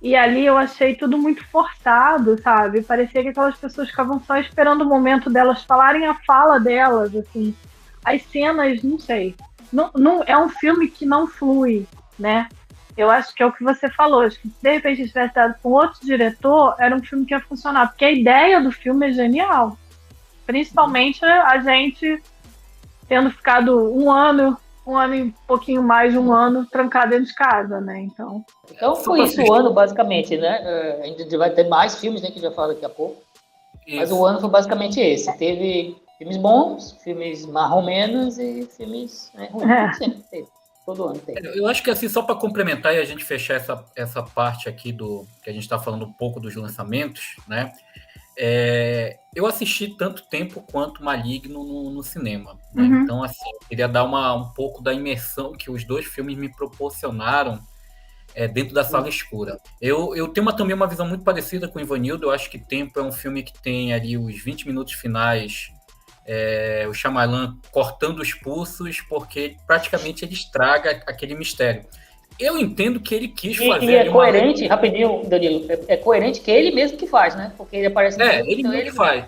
E ali eu achei tudo muito forçado, sabe? Parecia que aquelas pessoas ficavam só esperando o momento delas falarem a fala delas, assim. As cenas, não sei. Não, é um filme que não flui, né? Eu acho que é o que você falou. Acho que se de repente tivesse dado com outro diretor, era um filme que ia funcionar. Porque a ideia do filme é genial. Principalmente a gente tendo ficado um ano um ano e um pouquinho mais de um ano trancado dentro de casa, né? Então foi isso o ano, basicamente, né? A gente vai ter mais filmes, né, que já fala daqui a pouco. Isso. Mas o ano foi basicamente esse. Teve filmes bons, filmes marromenos e filmes ruins. Sempre teve. Todo ano tem. Eu acho que assim, só para complementar e a gente fechar essa parte aqui do que a gente está falando um pouco dos lançamentos, né? Eu assisti tanto tempo quanto Maligno no cinema. Né? Então, assim, eu queria dar um pouco da imersão que os dois filmes me proporcionaram dentro da sala escura. Eu tenho também uma visão muito parecida com o Ivanildo. Eu acho que Tempo é um filme que tem ali os 20 minutos finais, o Shyamalan cortando os pulsos, porque praticamente ele estraga aquele mistério. Eu entendo que ele quis fazer... E é coerente, rapidinho, Danilo, é coerente que ele mesmo que faz, né? Porque ele aparece no filme, ele então mesmo que faz.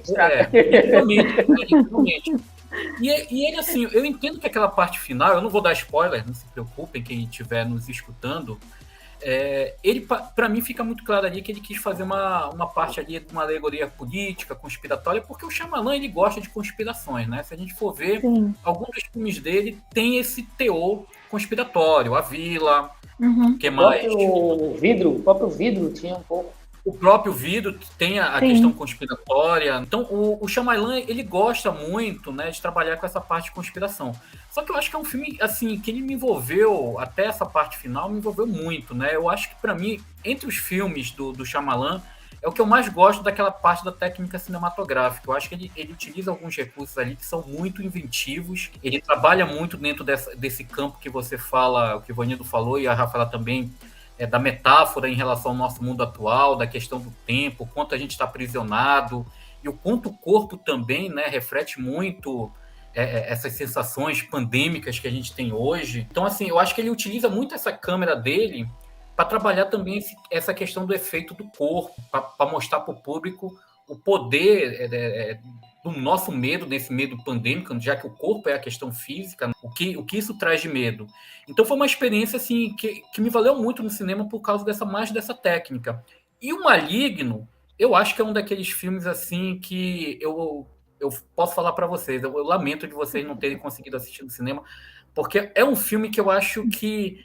Literalmente. E ele, assim, eu entendo que aquela parte final, eu não vou dar spoiler, não se preocupem, quem estiver nos escutando, ele, para mim, fica muito claro ali que ele quis fazer uma parte ali de uma alegoria política, conspiratória, porque o Shyamalan, ele gosta de conspirações, né? Se a gente for ver, alguns dos filmes dele tem esse teor conspiratório, A Vila, que mais? O próprio Vidro tinha um pouco. O próprio Vidro tem a questão conspiratória. Então, o Shyamalan, ele gosta muito, né, de trabalhar com essa parte de conspiração. Só que eu acho que é um filme, assim, que ele me envolveu, até essa parte final, me envolveu muito, né? Eu acho que, para mim, entre os filmes do Shyamalan, é o que eu mais gosto daquela parte da técnica cinematográfica. Eu acho que ele utiliza alguns recursos ali que são muito inventivos. Ele trabalha muito dentro desse campo que você fala, o que o Ivanildo falou e a Rafaela também, da metáfora em relação ao nosso mundo atual, da questão do tempo, o quanto a gente está aprisionado e o quanto o corpo também, né, reflete muito essas sensações pandêmicas que a gente tem hoje. Então, assim, eu acho que ele utiliza muito essa câmera dele para trabalhar também essa questão do efeito do corpo, para mostrar para o público o poder do nosso medo, desse medo pandêmico, já que o corpo é a questão física, o que isso traz de medo. Então foi uma experiência assim, que me valeu muito no cinema por causa dessa técnica. E o Maligno, eu acho que é um daqueles filmes assim que eu posso falar para vocês, eu lamento de vocês não terem conseguido assistir no cinema, porque é um filme que eu acho que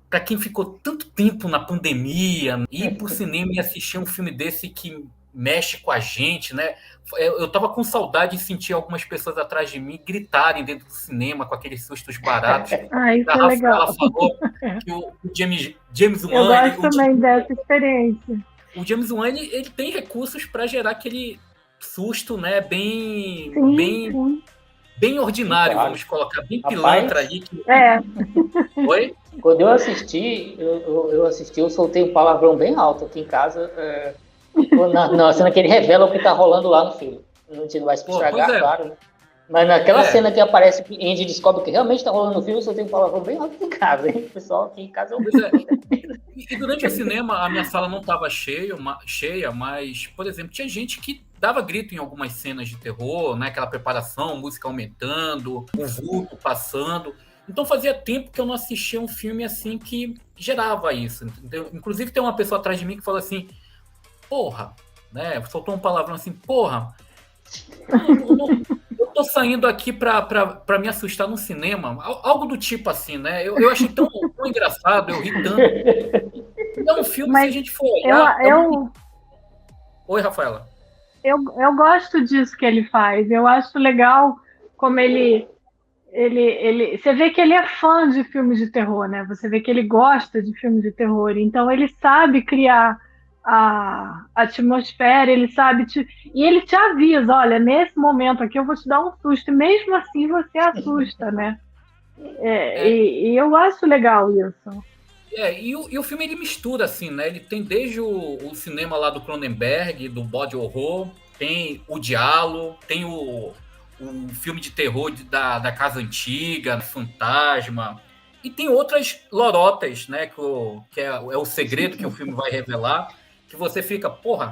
para quem ficou tanto tempo na pandemia, ir pro cinema e assistir um filme desse que mexe com a gente, né? Eu tava com saudade de sentir algumas pessoas atrás de mim gritarem dentro do cinema com aqueles sustos baratos. Isso é legal. Ela falou que o James Wan... Eu gosto também dessa experiência. O James Wan, ele tem recursos para gerar aquele susto, né? Bem ordinário, claro. Vamos colocar, bem pilantra ali. Oi? Quando eu assisti, eu soltei um palavrão bem alto aqui em casa, na cena que ele revela o que tá rolando lá no filme. A gente não vai se estragar, claro, né? Mas naquela cena que aparece e a gente descobre que realmente tá rolando no filme, eu soltei um palavrão bem alto aqui em casa, hein? O pessoal aqui em casa E durante o cinema, a minha sala não estava cheia, mas, por exemplo, tinha gente que dava grito em algumas cenas de terror, né? Aquela preparação, música aumentando, o vulto passando. Então fazia tempo que eu não assistia um filme assim que gerava isso. Entendeu? Inclusive tem uma pessoa atrás de mim que falou assim, porra, né? Soltou um palavrão assim, porra, eu tô saindo aqui pra me assustar no cinema. Algo do tipo assim, né? Eu achei tão engraçado, eu ri tanto. É um filme, se a gente for olhar... Oi, Rafaela. Eu gosto disso que ele faz. Eu acho legal como ele... Você vê que ele é fã de filmes de terror, né? Você vê que ele gosta de filmes de terror. Então ele sabe criar a atmosfera, ele sabe e ele te avisa, olha, nesse momento aqui eu vou te dar um susto, e mesmo assim você assusta, né? E eu acho legal isso. E o filme ele mistura, assim, né? Ele tem desde o cinema lá do Cronenberg, do body horror, tem o Diallo, tem o filme de terror da Casa Antiga, Fantasma, e tem outras lorotas, né? Que é o segredo que o filme vai revelar, que você fica, porra,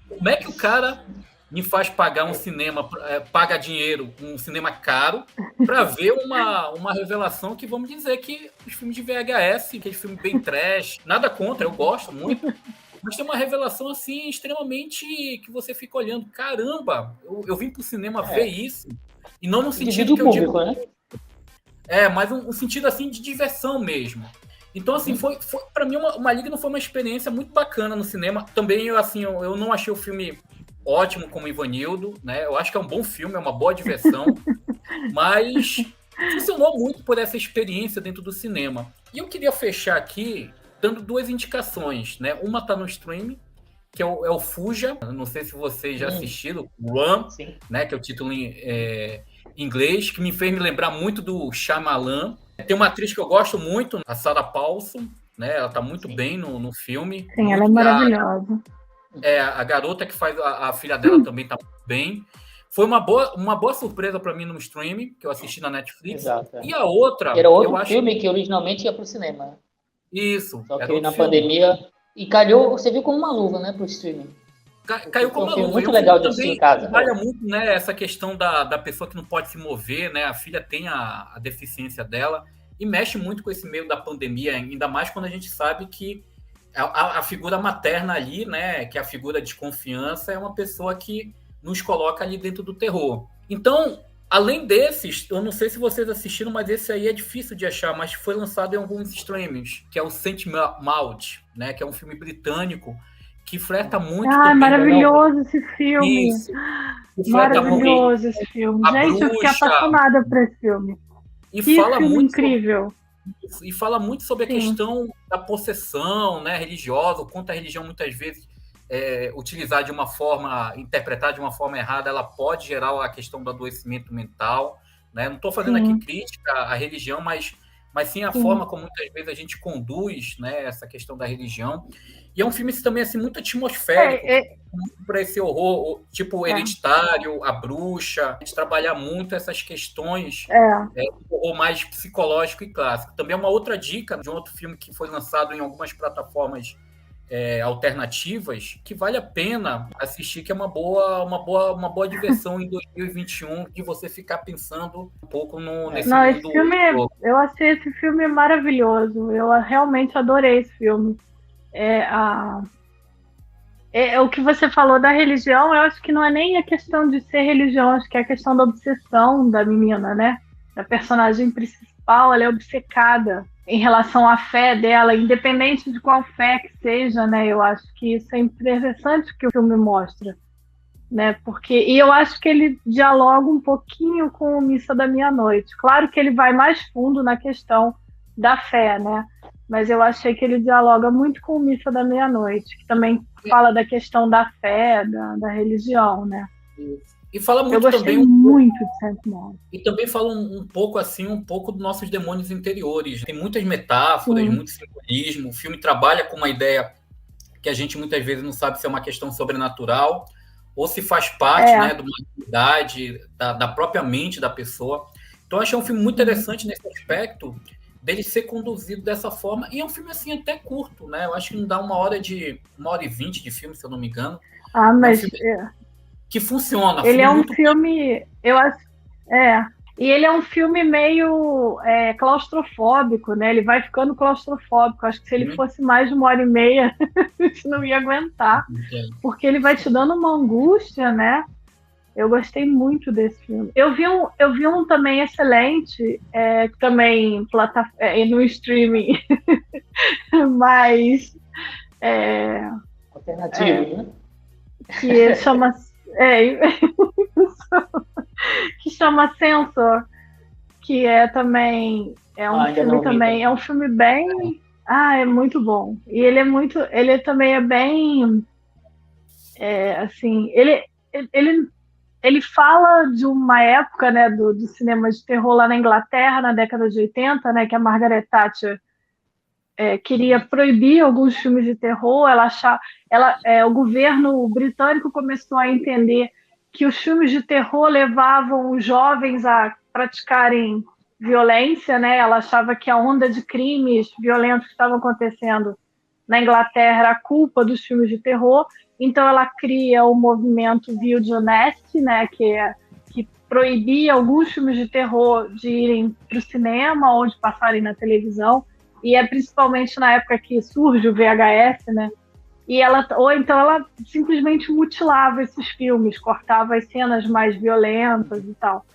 como é que o cara me faz pagar um cinema, paga dinheiro, um cinema caro, para ver uma revelação que, vamos dizer, que os filmes de VHS, aquele filme bem trash, nada contra, eu gosto muito, mas tem uma revelação, assim, extremamente que você fica olhando, caramba, eu vim pro cinema ver isso, e não no sentido que eu digo... Né? Mas um sentido assim de diversão mesmo. Então, assim, foi para mim, uma Maligno foi uma experiência muito bacana no cinema. Também, eu não achei o filme ótimo como Ivanildo, né? Eu acho que é um bom filme, é uma boa diversão, mas funcionou muito por essa experiência dentro do cinema. E eu queria fechar aqui dando 2 indicações, né? Uma tá no streaming, que é o Fuja. Não sei se vocês já assistiram, Run, né? Que é o título em inglês, que me fez me lembrar muito do Shyamalan. Tem uma atriz que eu gosto muito, a Sarah Paulson, né? Ela tá muito bem no filme. Sim, ela é maravilhosa. A garota que faz a filha dela também tá muito bem. Foi uma boa surpresa para mim no streaming, que eu assisti na Netflix. Exato, E a outra... Era outro filme que originalmente ia pro cinema. Isso. Só que na pandemia... E calhou, você viu como uma luva, né, pro streaming. Caiu como uma luva. Muito legal de assistir em casa. Trabalha muito, né, essa questão da pessoa que não pode se mover, né? A filha tem a deficiência dela e mexe muito com esse meio da pandemia, ainda mais quando a gente sabe que a figura materna ali, né, que é a figura de confiança, é uma pessoa que nos coloca ali dentro do terror. Então, além desses, eu não sei se vocês assistiram, mas esse aí é difícil de achar, mas foi lançado em alguns streamings, que é o Saint Maud, né, que é um filme britânico que flerta muito também. Maravilhoso esse filme. Isso. Maravilhoso esse filme. Gente, eu fiquei apaixonada por esse filme. E que fala filme muito incrível. E fala muito sobre a questão da possessão, né, religiosa, o quanto a religião muitas vezes interpretar de uma forma errada, ela pode gerar a questão do adoecimento mental, né? Não estou fazendo aqui crítica à religião, mas sim a forma como muitas vezes a gente conduz, né, essa questão da religião. E é um filme também assim, muito atmosférico, para esse horror, tipo Hereditário, A Bruxa, a gente trabalhar muito essas questões do horror mais psicológico e clássico. Também é uma outra dica de um outro filme que foi lançado em algumas plataformas alternativas, que vale a pena assistir, que é uma boa diversão em 2021, de você ficar pensando um pouco nesse mundo. Esse filme, eu achei esse filme maravilhoso. Eu realmente adorei esse filme. O que você falou da religião, eu acho que não é nem a questão de ser religião, acho que é a questão da obsessão da menina, né? Da personagem principal, ela é obcecada em relação à fé dela, independente de qual fé que seja, né? Eu acho que isso é interessante que o filme mostra, né? E eu acho que ele dialoga um pouquinho com o Missa da Meia-Noite. Claro que ele vai mais fundo na questão da fé, né? Mas eu achei que ele dialoga muito com o Missa da Meia-Noite, que também fala da questão da fé, da religião, né? E fala muito, eu gostei também muito de Saint Maud. E também fala um pouco dos nossos demônios interiores. Tem muitas metáforas, muito simbolismo. O filme trabalha com uma ideia que a gente muitas vezes não sabe se é uma questão sobrenatural ou se faz parte, né, de uma atividade da própria mente da pessoa. Então, eu achei um filme muito interessante nesse aspecto, dele ser conduzido dessa forma. E é um filme, assim, até curto, né? Eu acho que não dá 1h20 de filme, se eu não me engano. Mas... que funciona. Ele é um filme, eu acho, e ele é um filme meio claustrofóbico, né? Ele vai ficando claustrofóbico. Acho que se ele fosse mais de 1h30, a gente não ia aguentar, porque ele vai te dando uma angústia, né? Eu gostei muito desse filme. Eu vi um também excelente, também no streaming, mas alternativo, né? Que chama que chama Censor, que também um filme também, é um filme bem, é muito bom. E ele também é bem assim, ele fala de uma época, né, do cinema de terror lá na Inglaterra, na década de 80, né, que a Margaret Thatcher queria proibir alguns filmes de terror. O governo britânico começou a entender que os filmes de terror levavam os jovens a praticarem violência, né? Ela achava que a onda de crimes violentos que estavam acontecendo na Inglaterra era a culpa dos filmes de terror. Então ela cria o movimento Vildionest, né? Que proibia alguns filmes de terror de irem para o cinema ou de passarem na televisão. E é principalmente na época que surge o VHS, né? Ou então ela simplesmente mutilava esses filmes, cortava as cenas mais violentas e tal.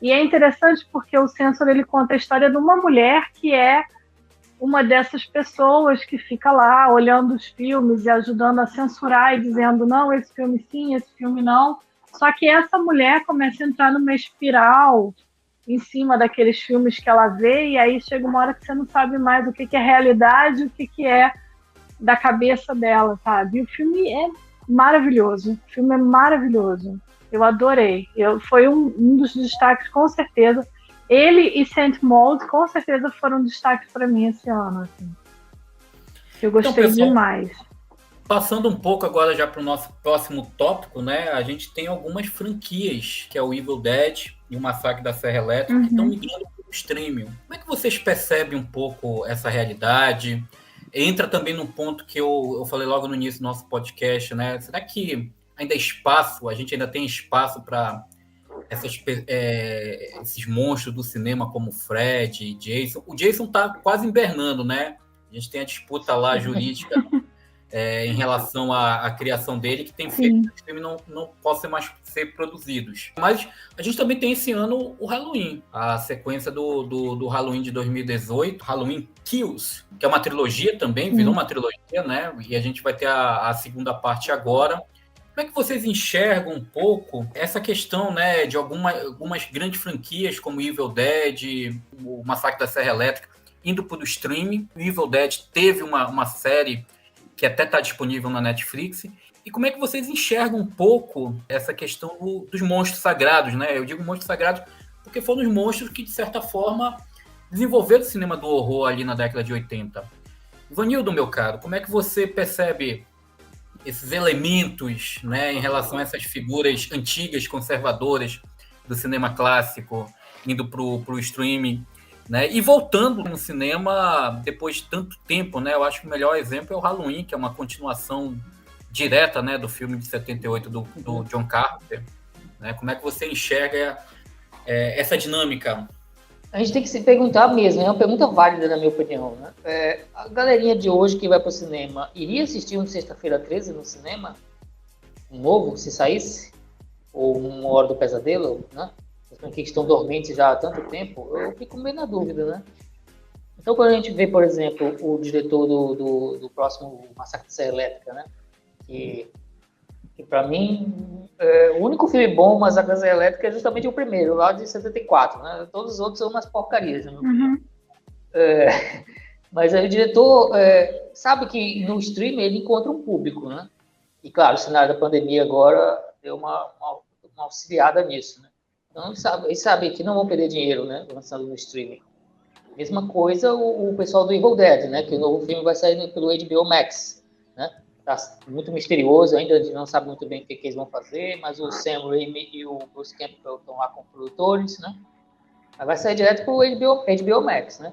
E é interessante porque o Censor, ele conta a história de uma mulher que é uma dessas pessoas que fica lá olhando os filmes e ajudando a censurar e dizendo, não, esse filme sim, esse filme não. Só que essa mulher começa a entrar numa espiral em cima daqueles filmes que ela vê, e aí chega uma hora que você não sabe mais o que é realidade e o que é da cabeça dela, sabe? E o filme é maravilhoso. O filme é maravilhoso. Eu adorei. Foi um dos destaques, com certeza. Ele e Saint Maud, com certeza, foram destaques para mim esse ano. Assim. Eu gostei então, pessoal, demais. Passando um pouco agora já para o nosso próximo tópico, né? A gente tem algumas franquias, que é o Evil Dead e o Massacre da Serra Elétrica, que estão migrando para o streaming. Como é que vocês percebem um pouco essa realidade? Entra também num ponto que eu falei logo no início do nosso podcast, né? Será que ainda a gente ainda tem espaço para esses monstros do cinema como Fred e Jason? O Jason está quase invernando, né? A gente tem a disputa lá jurídica em relação à criação dele, que tem feito que os filmes não possam mais ser produzidos. Mas a gente também tem esse ano o Halloween, a sequência do Halloween de 2018, Halloween Kills, que é uma trilogia também, virou uma trilogia, né? E a gente vai ter a segunda parte agora. Como é que vocês enxergam um pouco essa questão, né, de algumas grandes franquias como Evil Dead, o Massacre da Serra Elétrica, indo para o streaming? O Evil Dead teve uma série que até está disponível na Netflix. E como é que vocês enxergam um pouco essa questão dos monstros sagrados, né? Eu digo monstros sagrados porque foram os monstros que, de certa forma, desenvolveram o cinema do horror ali na década de 80. Ivanildo, meu caro, como é que você percebe esses elementos, né, em relação a essas figuras antigas, conservadoras do cinema clássico, indo para o streaming, né, e voltando no cinema depois de tanto tempo, né? Eu acho que o melhor exemplo é o Halloween, que é uma continuação direta, né, do filme de 78 do John Carpenter, né? Como é que você enxerga essa dinâmica? A gente tem que se perguntar mesmo, é uma pergunta válida, na minha opinião, né? A galerinha de hoje que vai para o cinema, iria assistir um Sexta-feira 13 no cinema? Um novo, se saísse? Ou Uma Hora do Pesadelo, né? Que estão dormentes já há tanto tempo, eu fico meio na dúvida, né? Então, quando a gente vê, por exemplo, o diretor do próximo Massacre da Serra Elétrica, né? Que para mim, o único filme bom, Massacre da Serra Elétrica, é justamente o primeiro, lá de 74, né? Todos os outros são umas porcarias, né? Mas aí o diretor sabe que no stream ele encontra um público, né? E, claro, o cenário da pandemia agora deu uma auxiliada nisso, né? Então, eles sabem que não vão perder dinheiro, né, lançando no streaming. Mesma coisa o pessoal do Evil Dead, né, que o novo filme vai sair pelo HBO Max, né? Tá muito misterioso ainda, a gente não sabe muito bem o que eles vão fazer, mas o Sam Raimi e o Bruce Campbell estão lá como produtores, né? Mas vai sair direto pelo HBO Max, né?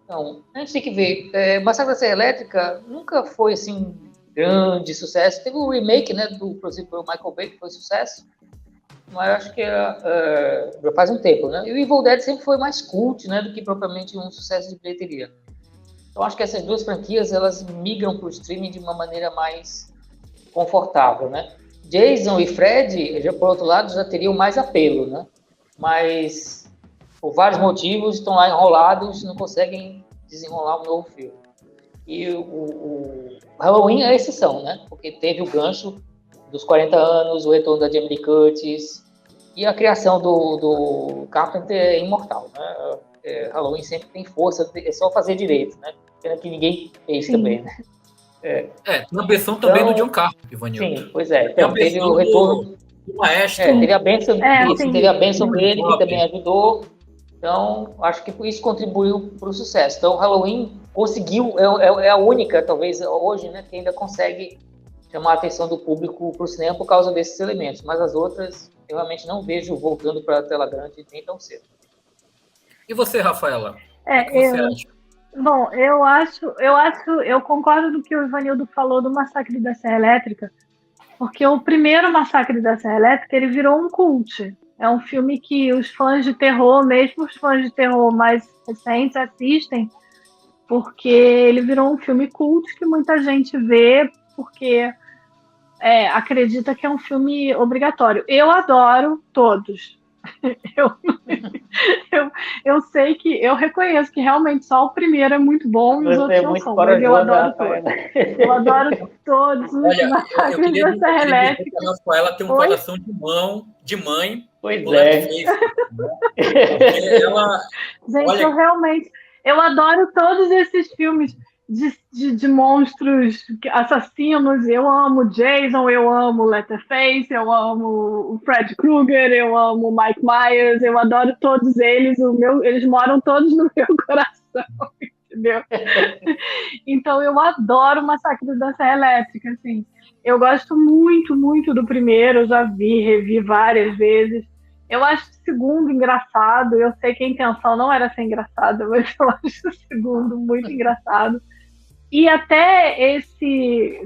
Então, a gente tem que ver. Massacre da Serra Elétrica nunca foi, assim, um grande sucesso. Teve o remake, né, produzido pelo Michael Bay, que foi sucesso. Mas eu acho que já faz um tempo, né? E o Evil Dead sempre foi mais cult, né, do que propriamente um sucesso de bilheteria. Então acho que essas duas franquias elas migram para o streaming de uma maneira mais confortável, né? Jason e Fred, já por outro lado, já teriam mais apelo, né? Mas por vários motivos estão lá enrolados, não conseguem desenrolar um novo filme. E o Halloween é a exceção, né? Porque teve o gancho dos 40 anos, o retorno da Jamie Lee Curtis e a criação do Carpenter é imortal, né? Halloween sempre tem força, é só fazer direito, né? Pena que ninguém fez também, né? Na versão também do John Carpenter, Ivanildo. Sim, pois é. Então, teve o retorno do maestro. Teve a bênção teve a bênção dele, que também ajudou. Então, acho que isso contribuiu para o sucesso. Então, o Halloween conseguiu, é a única, talvez, hoje, né, que ainda consegue chamar a atenção do público para o cinema por causa desses elementos. Mas as outras, eu realmente não vejo voltando para a tela grande nem tão cedo. E você, Rafaela? O que você acha? Bom, eu concordo com o que o Ivanildo falou do Massacre da Serra Elétrica, porque o primeiro Massacre da Serra Elétrica, ele virou um cult. É um filme que os fãs de terror, mesmo os fãs de terror mais recentes, assistem, porque ele virou um filme cult que muita gente vê, porque acredita que é um filme obrigatório. Eu adoro todos. Eu, eu sei que eu reconheço que realmente só o primeiro é muito bom e os outros não são, mas eu adoro todos. Eu adoro todos os Massacres da Serra Elétrica. A Rafaela tem um coração de mãe. Pois do Leatherface, né? Porque ela, gente, eu adoro todos esses filmes de monstros assassinos. Eu amo Jason, eu amo Leatherface, eu amo o Fred Krueger, eu amo o Mike Myers, eu adoro todos eles. Eles moram todos no meu coração, entendeu? Então eu adoro o Massacre da Serra Elétrica, assim. Eu gosto muito, muito do primeiro, eu já revi várias vezes. Eu acho o segundo engraçado. Eu sei que a intenção não era ser engraçada, mas eu acho o segundo muito engraçado. E até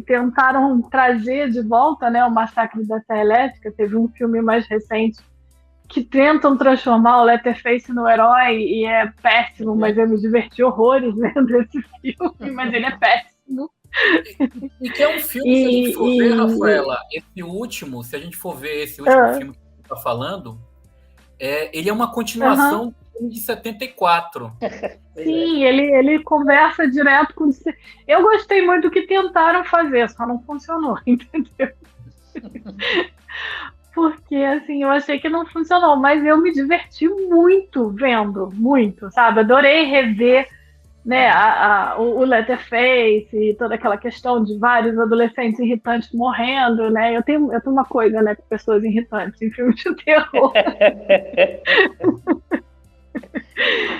tentaram trazer de volta, né, o Massacre da Serra Elétrica. Teve um filme mais recente que tentam transformar o Leatherface no herói e é péssimo, mas eu me diverti horrores vendo esse filme, mas ele é péssimo. E que é um filme, se a gente for ver, Rafaela, se a gente for ver esse último filme que você está falando, ele é uma continuação do filme de 74. Sim, ele conversa direto com... Eu gostei muito do que tentaram fazer, só não funcionou, entendeu? Porque, assim, eu achei que não funcionou, mas eu me diverti muito vendo, muito, sabe? Adorei rever, né, o Leatherface e toda aquela questão de vários adolescentes irritantes morrendo, né? Eu tenho uma coisa, né, com pessoas irritantes em filmes de terror.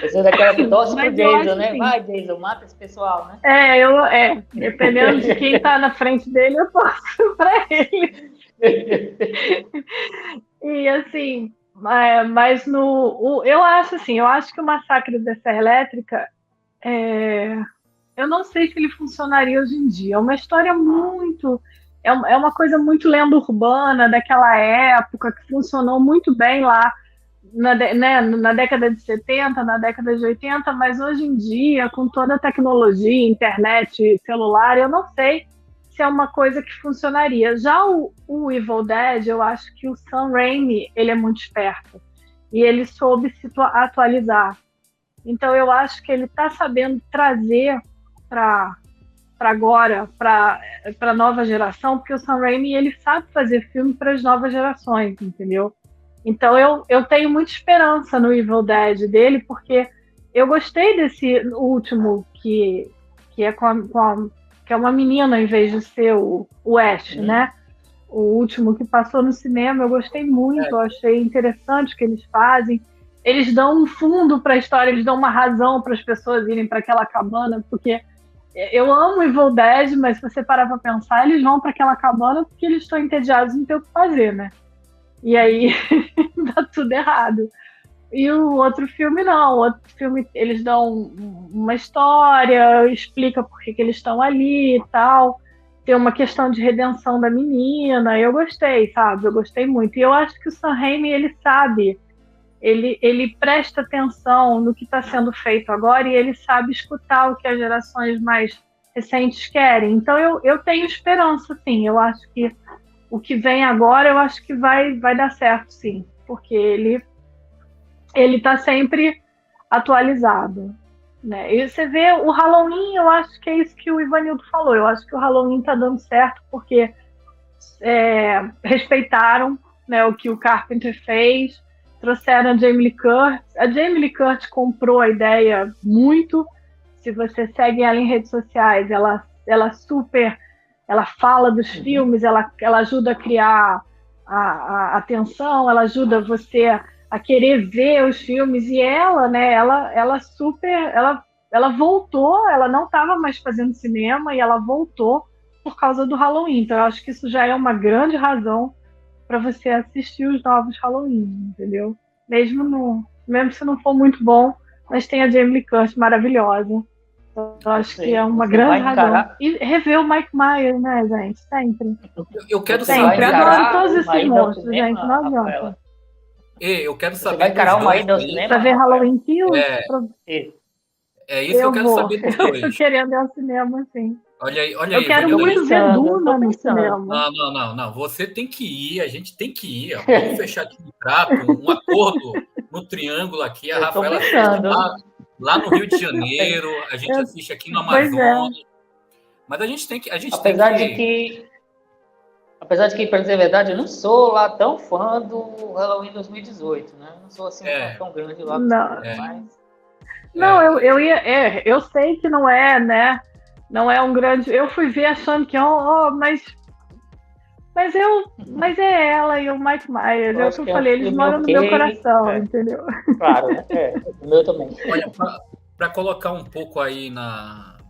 Você é daquela que torce pro Jason, né? Assim, vai, Jason, mata esse pessoal, né? Dependendo de quem tá na frente dele, eu torço pra ele. E assim, mas eu acho que o Massacre da Serra Elétrica, eu não sei se ele funcionaria hoje em dia. É uma história muito... É uma coisa muito lenda urbana daquela época, que funcionou muito bem lá na década de 70, na década de 80, mas hoje em dia, com toda a tecnologia, internet, celular, eu não sei se é uma coisa que funcionaria. Já o Evil Dead, eu acho que o Sam Raimi, ele é muito esperto. E ele soube se atualizar. Então, eu acho que ele está sabendo trazer para agora, para a nova geração, porque o Sam Raimi, ele sabe fazer filme para as novas gerações, entendeu? Então, eu tenho muita esperança no Evil Dead dele, porque eu gostei desse último, que é que é uma menina em vez de ser o Ash, né? O último que passou no cinema, eu gostei muito, eu achei interessante o que eles fazem. Eles dão um fundo para a história, eles dão uma razão para as pessoas irem para aquela cabana, porque eu amo Evil Dead, mas se você parar para pensar, eles vão para aquela cabana porque eles estão entediados, não tem o que fazer, né? E aí dá tudo errado. E o outro filme não, o outro filme eles dão uma história, explica por que eles estão ali e tal, tem uma questão de redenção da menina, eu gostei, sabe? Eu gostei muito. E eu acho que o Sam Raimi, ele sabe, ele presta atenção no que está sendo feito agora e ele sabe escutar o que as gerações mais recentes querem. Então eu tenho esperança, sim, eu acho que o que vem agora, eu acho que vai dar certo, sim, porque ele está sempre atualizado, né? E você vê o Halloween, eu acho que é isso que o Ivanildo falou, eu acho que o Halloween está dando certo porque respeitaram, né, o que o Carpenter fez, trouxeram a Jamie Lee Curtis. A Jamie Lee Curtis comprou a ideia muito, se você segue ela em redes sociais, ela super... Ela fala dos filmes, ela ajuda a criar a atenção, ela ajuda você a querer ver os filmes. E ela, né, ela voltou, ela não estava mais fazendo cinema e ela voltou por causa do Halloween. Então, eu acho que isso já é uma grande razão para você assistir os novos Halloween, entendeu? Mesmo se não for muito bom, mas tem a Jamie Lee Curtis maravilhosa. Eu acho que é uma grande razão. E rever o Mike Myers, né, gente? Sempre. Eu quero sempre. Adoro todos esses monstros, gente. Não adianta. Eu quero saber. Você vai encarar uma ida ao cinema? Pra ver Halloween Kills? É isso que eu quero saber dos dois. Eu tô querendo ir ao cinema, sim. Olha aí, Eu quero Ivanildo, muito ver Duna no pensando. cinema. Não. Você tem que ir, a gente tem que ir. Vamos fechar aqui um trato, um acordo no triângulo aqui. A Eu tô Rafaela assiste pensando. lá no Rio de Janeiro, a gente assiste aqui no Pois é. Amazonas. Mas a gente tem que. Apesar de que, para dizer a verdade, eu não sou lá tão fã do Halloween 2018, né? Não sou assim um fã tão grande lá. Não. Mas... Não, eu sei que não é, né? Não é um grande. Eu fui ver achando que, mas é ela e o Mike Myers. Eu falei, eles moram no meu coração, entendeu? Claro, né? O meu também. Olha, para colocar um pouco aí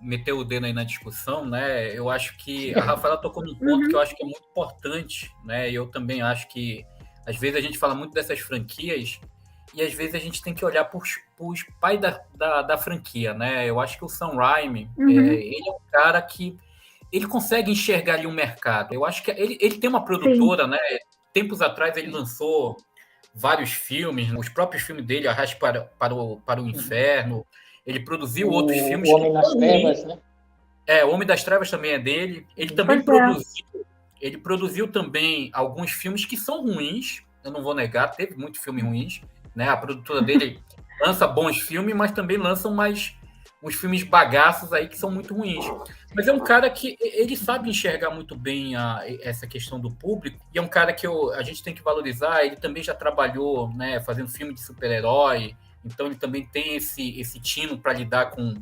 meter o dedo aí na discussão, né? Eu acho que a Rafaela tocou num ponto que eu acho que é muito importante, né? Eu também acho que às vezes a gente fala muito dessas franquias e às vezes a gente tem que olhar para os pais da franquia, né? Eu acho que o Sam Raimi, ele é um cara que ele consegue enxergar ali um mercado. Eu acho que ele tem uma produtora, né? Tempos atrás ele lançou vários filmes, os próprios filmes dele, Arraste para o Inferno. Ele produziu outros filmes. O Homem das Trevas, né? O Homem das Trevas também é dele. Ele também produziu também alguns filmes que são ruins, eu não vou negar, teve muitos filmes ruins, né? A produtora dele lança bons filmes, mas também lança uns filmes bagaços aí que são muito ruins. Mas é um cara que ele sabe enxergar muito bem essa questão do público, e é um cara que a gente tem que valorizar. Ele também já trabalhou, né, fazendo filme de super-herói, então ele também tem esse tino para lidar com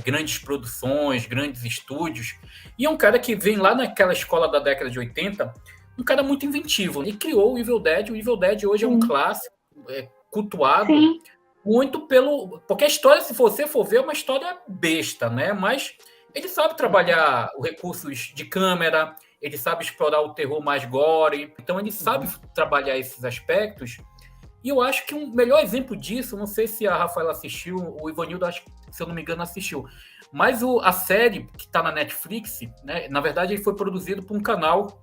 grandes produções, grandes estúdios, e é um cara que vem lá naquela escola da década de 80, um cara muito inventivo. Ele criou o Evil Dead hoje é um clássico, cultuado, muito porque a história, se você for ver, é uma história besta, né? Mas ele sabe trabalhar os recursos de câmera, ele sabe explorar o terror mais gore, então ele sabe trabalhar esses aspectos. E eu acho que um melhor exemplo disso, não sei se a Rafaela assistiu, o Ivanildo, acho que, se eu não me engano, assistiu, mas a série que está na Netflix, né, na verdade ele foi produzido por um canal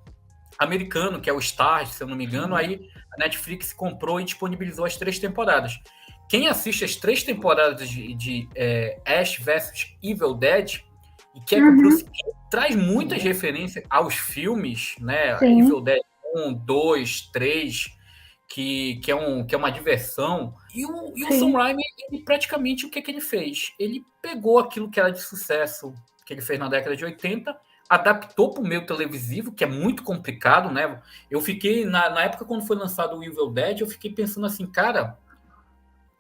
americano, que é o Starz, se eu não me engano, aí a Netflix comprou e disponibilizou as 3 temporadas. Quem assiste as 3 temporadas de Ash vs Evil Dead, e que o Bruce traz muitas referências aos filmes, né, Evil Dead 1, 2, 3... Que é uma diversão. E o Sam Raimi, ele praticamente, o que ele fez? Ele pegou aquilo que era de sucesso que ele fez na década de 80, adaptou para o meio televisivo, que é muito complicado, né? Eu fiquei, na época quando foi lançado o Evil Dead, eu fiquei pensando assim, cara,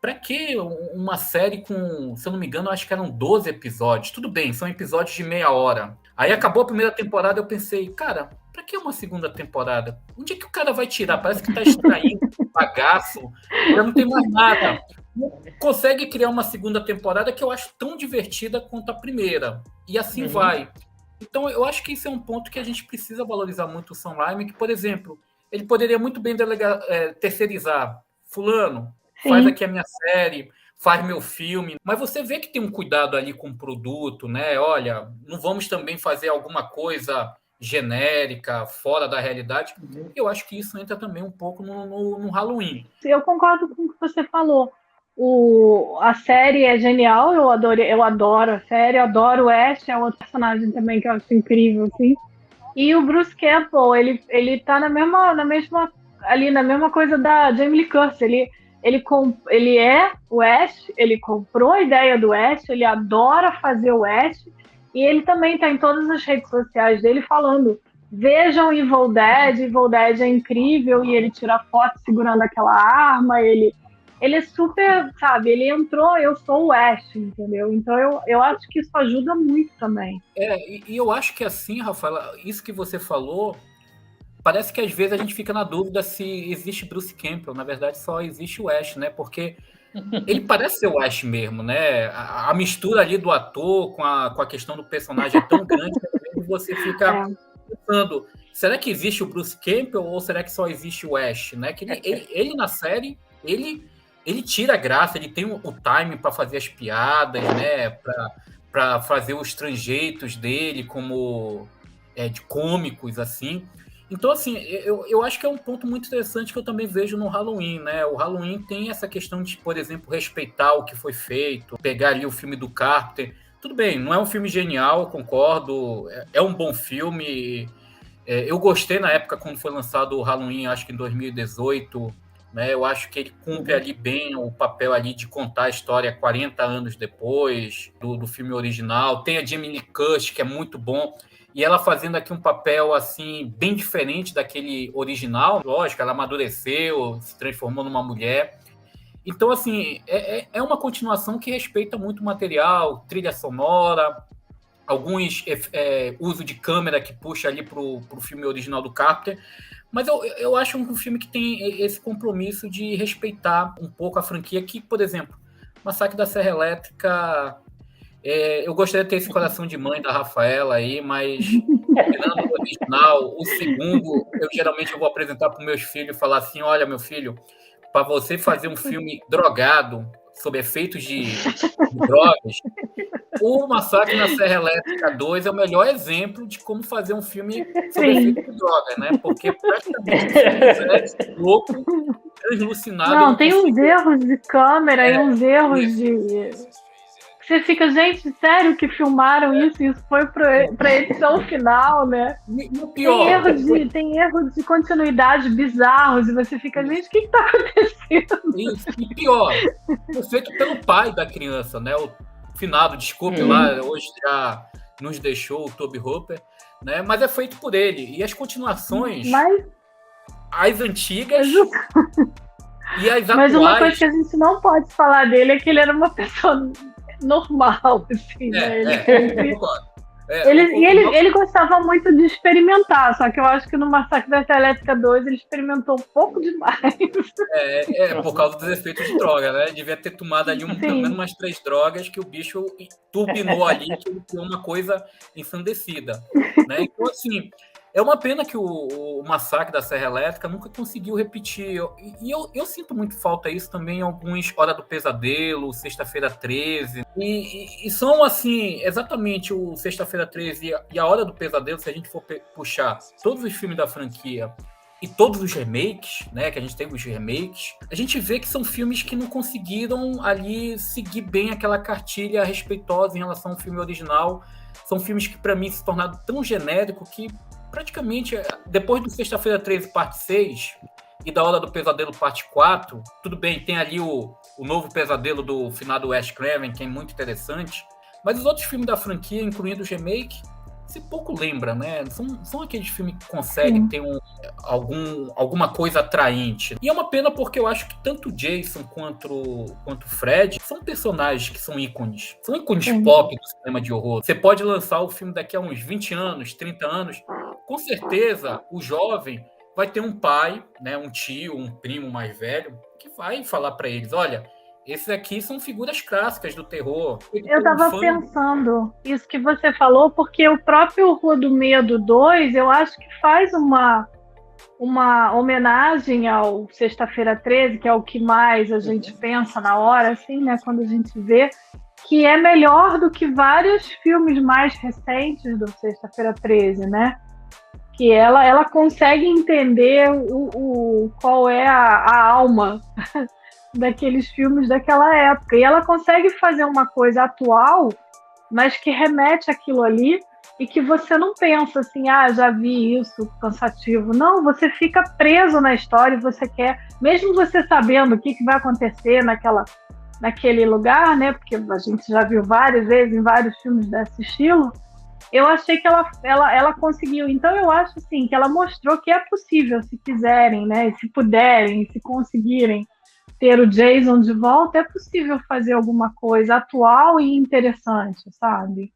para que uma série com, se eu não me engano, acho que eram 12 episódios. Tudo bem, são episódios de meia hora. Aí acabou a primeira temporada, eu pensei, cara, pra que uma segunda temporada? Onde é que o cara vai tirar? Parece que tá extraindo bagaço, já não tem mais nada. Não consegue criar uma segunda temporada que eu acho tão divertida quanto a primeira. E assim vai. Então, eu acho que isso é um ponto que a gente precisa valorizar muito o Sam Raimi, que, por exemplo, ele poderia muito bem terceirizar. Fulano, faz aqui a minha série, faz meu filme, mas você vê que tem um cuidado ali com o produto, né? Olha, não vamos também fazer alguma coisa genérica, fora da realidade. Eu acho que isso entra também um pouco no Halloween. Eu concordo com o que você falou. A série é genial, eu adoro a série, eu adoro o Ash, é outro personagem também que eu acho incrível, assim. E o Bruce Campbell, ele tá na mesma coisa da Jamie Lee Curtis. Ele é o Ash, ele comprou a ideia do Ash, ele adora fazer o Ash, e ele também tá em todas as redes sociais dele falando: vejam Evil Dead é incrível, e ele tira foto segurando aquela arma, ele é super, sabe, ele entrou, eu sou o Ash, entendeu? Então eu acho que isso ajuda muito também. E eu acho que assim, Rafaela, isso que você falou, parece que às vezes a gente fica na dúvida se existe Bruce Campbell. Na verdade, só existe o Ash, né? Porque ele parece ser o Ash mesmo, né? A mistura ali do ator com a questão do personagem é tão grande que às vezes você fica pensando, será que existe o Bruce Campbell ou será que só existe o Ash, né? Que ele na série, ele tira a graça, ele tem o time para fazer as piadas, né? Para fazer os trejeitos dele como de cômicos, assim. Então, assim, eu acho que é um ponto muito interessante que eu também vejo no Halloween, né? O Halloween tem essa questão de, por exemplo, respeitar o que foi feito, pegar ali o filme do Carpenter. tudo bem, não é um filme genial, concordo, é um bom filme. Eu gostei na época quando foi lançado o Halloween, acho que em 2018, né? Eu acho que ele cumpre ali bem o papel ali de contar a história 40 anos depois do filme original. Tem a Jamie Lee Curtis, que é muito bom, e ela fazendo aqui um papel assim bem diferente daquele original. Lógico, ela amadureceu, se transformou numa mulher. Então, assim, é uma continuação que respeita muito o material, trilha sonora, alguns uso de câmera que puxa ali para o filme original do Carpenter, mas eu acho um filme que tem esse compromisso de respeitar um pouco a franquia, que, por exemplo, Massacre da Serra Elétrica, eu gostaria de ter esse coração de mãe da Rafaela aí, mas tirando o original, o segundo, geralmente vou apresentar para os meus filhos e falar assim, olha, meu filho, para você fazer um filme drogado, sob efeitos de drogas, o Massacre na Serra Elétrica 2 é o melhor exemplo de como fazer um filme sob efeito de droga, né? Porque praticamente é louco, translucinado. Não, tem uns erros de câmera e uns erros de... Você fica, gente, sério que filmaram isso? Isso foi pra edição final, né? E o pior, tem erros de continuidade bizarros e você fica, gente, o que tá acontecendo? Isso. E pior, foi feito pelo pai da criança, né? O finado, desculpe lá, hoje já nos deixou o Tobe Hooper, né? Mas é feito por ele. E as continuações, as antigas e as atuais... Mas uma coisa que a gente não pode falar dele é que ele era uma pessoa normal, assim, né? Ele gostava muito de experimentar, só que eu acho que no Massacre da Serra Elétrica 2 ele experimentou um pouco demais. Por causa dos efeitos de droga, né? Devia ter tomado ali pelo menos umas 3 drogas que o bicho turbinou ali, que ele tinha uma coisa ensandecida, né? Então, assim, é uma pena que o Massacre da Serra Elétrica nunca conseguiu repetir. E eu sinto muito falta isso também em alguns Hora do Pesadelo, Sexta-feira 13. E são, assim, exatamente o Sexta-feira 13 e a Hora do Pesadelo, se a gente for puxar todos os filmes da franquia e todos os remakes, né, que a gente teve os remakes, a gente vê que são filmes que não conseguiram ali seguir bem aquela cartilha respeitosa em relação ao filme original. São filmes que, para mim, se tornaram tão genéricos que praticamente, depois do Sexta-feira 13, parte 6, e da Hora do Pesadelo, parte 4, tudo bem, tem ali o novo pesadelo do finado Wes Craven, que é muito interessante, mas os outros filmes da franquia, incluindo os remakes, se pouco lembra, né? São aqueles filmes que conseguem ter alguma coisa atraente. E é uma pena porque eu acho que tanto o Jason quanto o Fred são personagens que são ícones. São ícones pop do cinema de horror. Você pode lançar o filme daqui a uns 20 anos, 30 anos, com certeza o jovem vai ter um pai, né, um tio, um primo mais velho, que vai falar para eles, olha, esses aqui são figuras clássicas do terror. Eu estava pensando isso que você falou, porque o próprio Rua do Medo 2, eu acho que faz uma homenagem ao Sexta-feira 13, que é o que mais a gente pensa na hora, assim, né, quando a gente vê, que é melhor do que vários filmes mais recentes do Sexta-feira 13, né? Que ela consegue entender qual é a alma daqueles filmes daquela época. E ela consegue fazer uma coisa atual, mas que remete àquilo ali e que você não pensa assim, já vi isso, cansativo. Não, você fica preso na história e você quer, mesmo você sabendo o que vai acontecer naquele lugar, né? Porque a gente já viu várias vezes em vários filmes desse estilo. Eu achei que ela conseguiu. Então, eu acho assim, que ela mostrou que é possível, se quiserem, né? Se puderem, se conseguirem ter o Jason de volta, é possível fazer alguma coisa atual e interessante, sabe?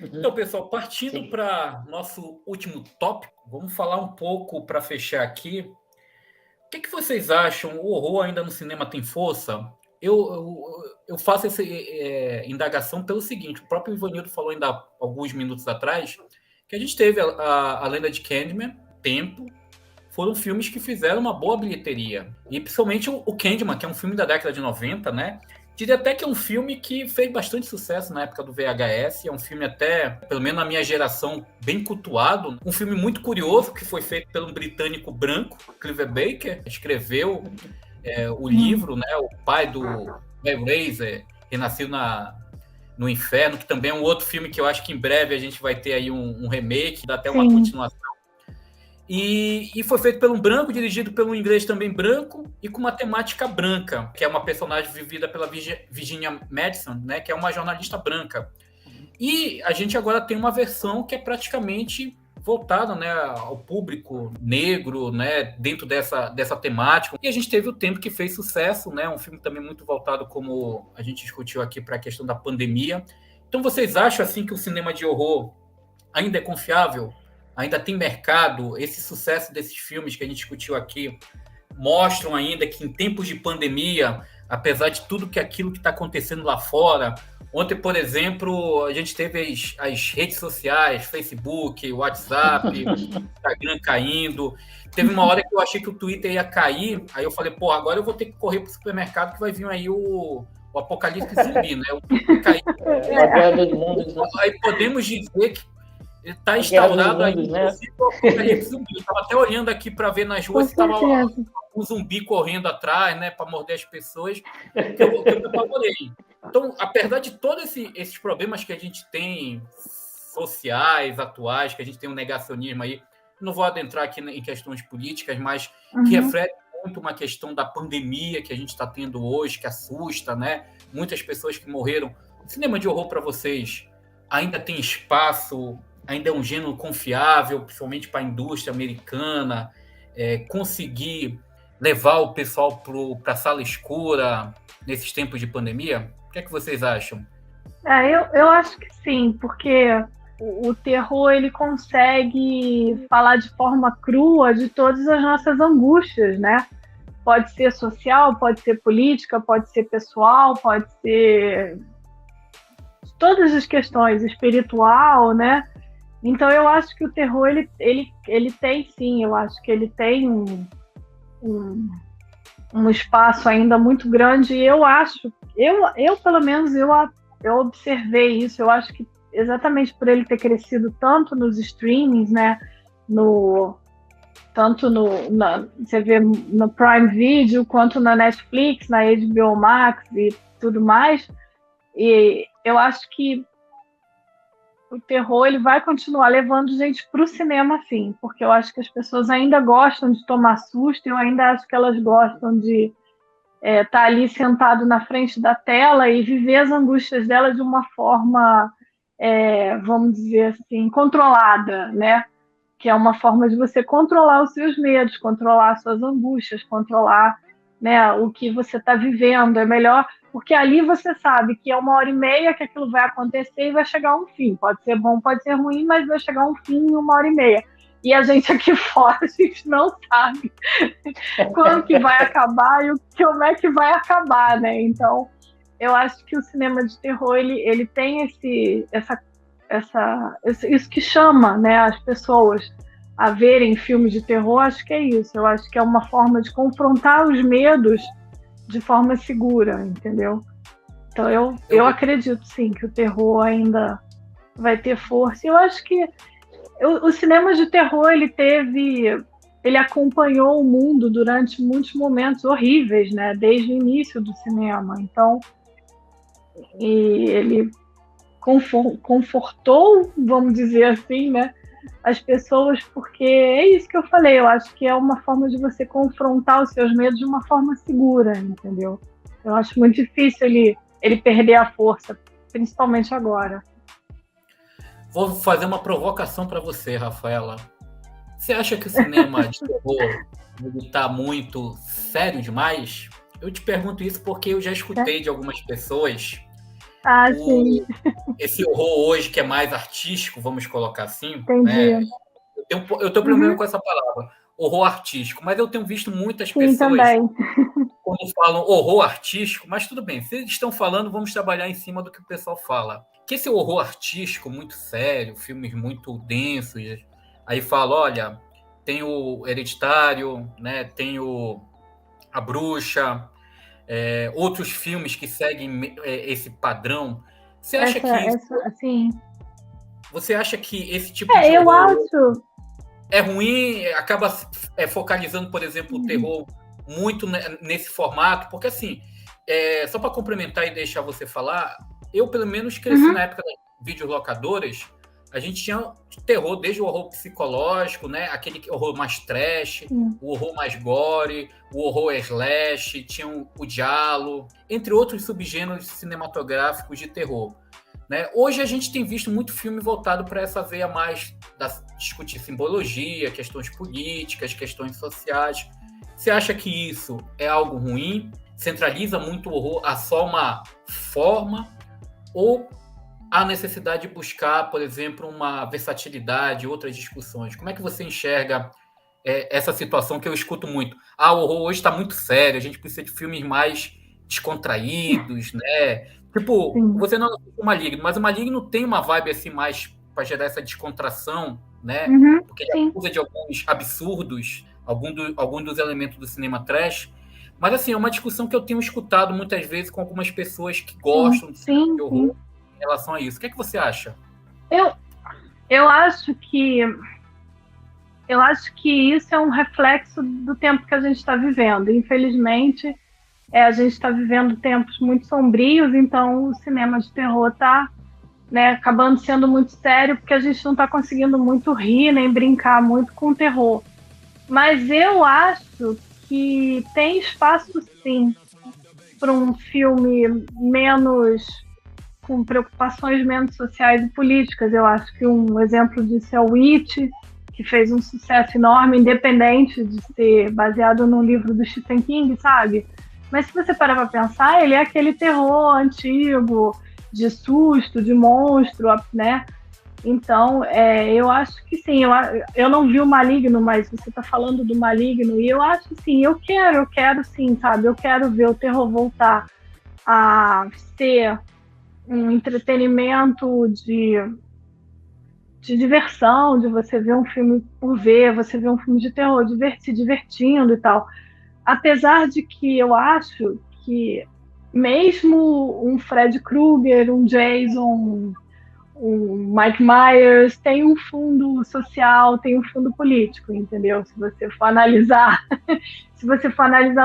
Então, pessoal, partindo para nosso último tópico, vamos falar um pouco para fechar aqui. O que vocês acham? O horror ainda no cinema tem força? Eu faço essa indagação pelo seguinte: o próprio Ivanildo falou ainda há alguns minutos atrás que a gente teve a Lenda de Candyman, Tempo, foram filmes que fizeram uma boa bilheteria. E principalmente o Candyman, que é um filme da década de 90, né? Diria até que é um filme que fez bastante sucesso na época do VHS, é um filme até, pelo menos na minha geração, bem cultuado. Um filme muito curioso, que foi feito pelo britânico branco, Clive Baker, escreveu o livro, né? O pai do Hellraiser Renascido no Inferno, que também é um outro filme que eu acho que em breve a gente vai ter aí um remake, dá até uma continuação. E foi feito por um branco, dirigido por um inglês também branco, e com uma temática branca, que é uma personagem vivida pela Virginia Madsen, né, que é uma jornalista branca. E a gente agora tem uma versão que é praticamente voltada, né, ao público negro, né, dentro dessa temática. E a gente teve o Tempo, que fez sucesso, né, um filme também muito voltado, como a gente discutiu aqui, para a questão da pandemia. Então vocês acham assim que o cinema de horror ainda é confiável? Ainda tem mercado? Esse sucesso desses filmes que a gente discutiu aqui mostram ainda que em tempos de pandemia, apesar de tudo aquilo que está acontecendo lá fora, ontem, por exemplo, a gente teve as redes sociais, Facebook, WhatsApp, Instagram caindo. Teve uma hora que eu achei que o Twitter ia cair, aí eu falei, pô, agora eu vou ter que correr para o supermercado que vai vir aí o apocalipse zumbi, né? O Twitter cair. Aí podemos dizer que está instaurado aí, inclusive, o apocalipse zumbi. Eu estava até olhando aqui para ver nas ruas se estava um zumbi correndo atrás, né, para morder as pessoas, que eu apavorei. Então, apesar de todos esses problemas que a gente tem, sociais, atuais, que a gente tem um negacionismo aí, não vou adentrar aqui em questões políticas, mas que reflete muito uma questão da pandemia que a gente está tendo hoje, que assusta, né? Muitas pessoas que morreram. O cinema de horror, para vocês, ainda tem espaço, ainda é um gênero confiável, principalmente para a indústria americana, conseguir levar o pessoal para a sala escura nesses tempos de pandemia? O que é que vocês acham? Eu acho que sim, porque o terror ele consegue falar de forma crua de todas as nossas angústias, né? Pode ser social, pode ser política, pode ser pessoal, pode ser todas as questões, espiritual, né? Então eu acho que o terror ele tem sim, eu acho que ele tem um espaço ainda muito grande, e eu acho, eu pelo menos eu observei isso. Eu acho que exatamente por ele ter crescido tanto nos streamings, né, você vê no Prime Video, quanto na Netflix, na HBO Max e tudo mais, e eu acho que o terror ele vai continuar levando gente para o cinema, sim, porque eu acho que as pessoas ainda gostam de tomar susto, eu ainda acho que elas gostam de estar ali sentado na frente da tela e viver as angústias dela de uma forma, vamos dizer assim, controlada, né? Que é uma forma de você controlar os seus medos, controlar as suas angústias, controlar, né, o que você está vivendo. É melhor, porque ali você sabe que é 1h30 que aquilo vai acontecer e vai chegar a um fim. Pode ser bom, pode ser ruim, mas vai chegar a um fim em 1h30. E a gente aqui fora, a gente não sabe quando que vai acabar e como é que vai acabar, né? Então, eu acho que o cinema de terror, ele tem isso que chama, né, as pessoas a verem filmes de terror. Acho que é isso. Eu acho que é uma forma de confrontar os medos de forma segura, entendeu? Então, eu acredito, sim, que o terror ainda vai ter força. Eu acho que o cinema de terror, ele acompanhou o mundo durante muitos momentos horríveis, né? Desde o início do cinema. Então, e ele confortou, vamos dizer assim, né, as pessoas, porque é isso que eu falei. Eu acho que é uma forma de você confrontar os seus medos de uma forma segura, entendeu? Eu acho muito difícil ele perder a força, principalmente agora. Vou fazer uma provocação para você, Rafaela. Você acha que o cinema de terror está muito sério demais? Eu te pergunto isso porque eu já escutei de algumas pessoas sim. Esse horror hoje que é mais artístico, vamos colocar assim. Entendi. Né? Eu tenho problema com essa palavra, horror artístico, mas eu tenho visto muitas pessoas também. quando falam horror artístico, mas tudo bem, se eles estão falando, vamos trabalhar em cima do que o pessoal fala. Que esse horror artístico muito sério, filmes muito densos, aí fala, olha, tem o Hereditário, né, tem a Bruxa, outros filmes que seguem esse padrão. Você acha Você acha que esse tipo de horror eu acho é ruim, acaba focalizando, por exemplo, o terror muito nesse formato, porque assim, só para complementar e deixar você falar, eu pelo menos cresci na época das videolocadoras, a gente tinha terror, desde o horror psicológico, né? Aquele horror mais trash, o horror mais gore, o horror slash, tinha o giallo, entre outros subgêneros cinematográficos de terror. Né? Hoje a gente tem visto muito filme voltado para essa veia mais discutir simbologia, questões políticas, questões sociais. Você acha que isso é algo ruim? Centraliza muito o horror a só uma forma? Ou há necessidade de buscar, por exemplo, uma versatilidade, outras discussões? Como é que você enxerga essa situação que eu escuto muito? O horror hoje está muito sério, a gente precisa de filmes mais descontraídos, né? Tipo, você não assiste o Maligno, mas o Maligno tem uma vibe assim mais para gerar essa descontração, né? Porque ele acusa de alguns absurdos, algum dos elementos do cinema trash. Mas assim, é uma discussão que eu tenho escutado muitas vezes com algumas pessoas que gostam de horror em relação a isso. O que é que você acha? Eu acho que isso é um reflexo do tempo que a gente está vivendo. Infelizmente, a gente está vivendo tempos muito sombrios, então o cinema de terror está, né, acabando sendo muito sério, porque a gente não está conseguindo muito rir nem brincar muito com o terror. Mas eu acho que tem espaço, sim, para um filme com preocupações menos sociais e políticas. Eu acho que um exemplo disso é o It, que fez um sucesso enorme, independente de ser baseado num livro do Stephen King, sabe? Mas se você parar para pensar, ele é aquele terror antigo, de susto, de monstro, né? Então, eu acho que sim. Eu não vi o Maligno, mas você está falando do Maligno, e eu acho sim, eu quero sim, sabe? Eu quero ver o terror voltar a ser um entretenimento de diversão, de você ver um filme por ver, você ver um filme de terror, se divertindo e tal. Apesar de que eu acho que mesmo um Fred Krueger, um Jason, um Mike Myers tem um fundo social, tem um fundo político, entendeu? Se você for analisar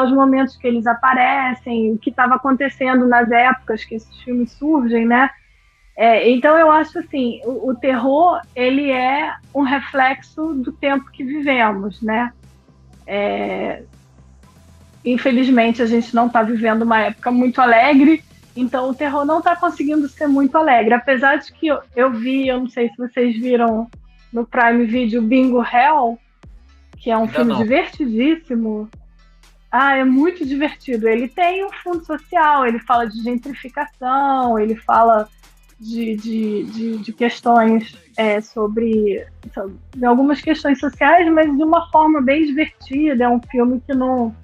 os momentos que eles aparecem, o que estava acontecendo nas épocas que esses filmes surgem, né? Então eu acho assim, o terror, ele é um reflexo do tempo que vivemos, né? Infelizmente a gente não está vivendo uma época muito alegre, então o terror não está conseguindo ser muito alegre, apesar de que eu vi, eu não sei se vocês viram no Prime Video, Bingo Hell, que é um filme divertidíssimo. É muito divertido. Ele tem um fundo social, ele fala de gentrificação, ele fala de questões sobre algumas questões sociais, mas de uma forma bem divertida. É um filme que não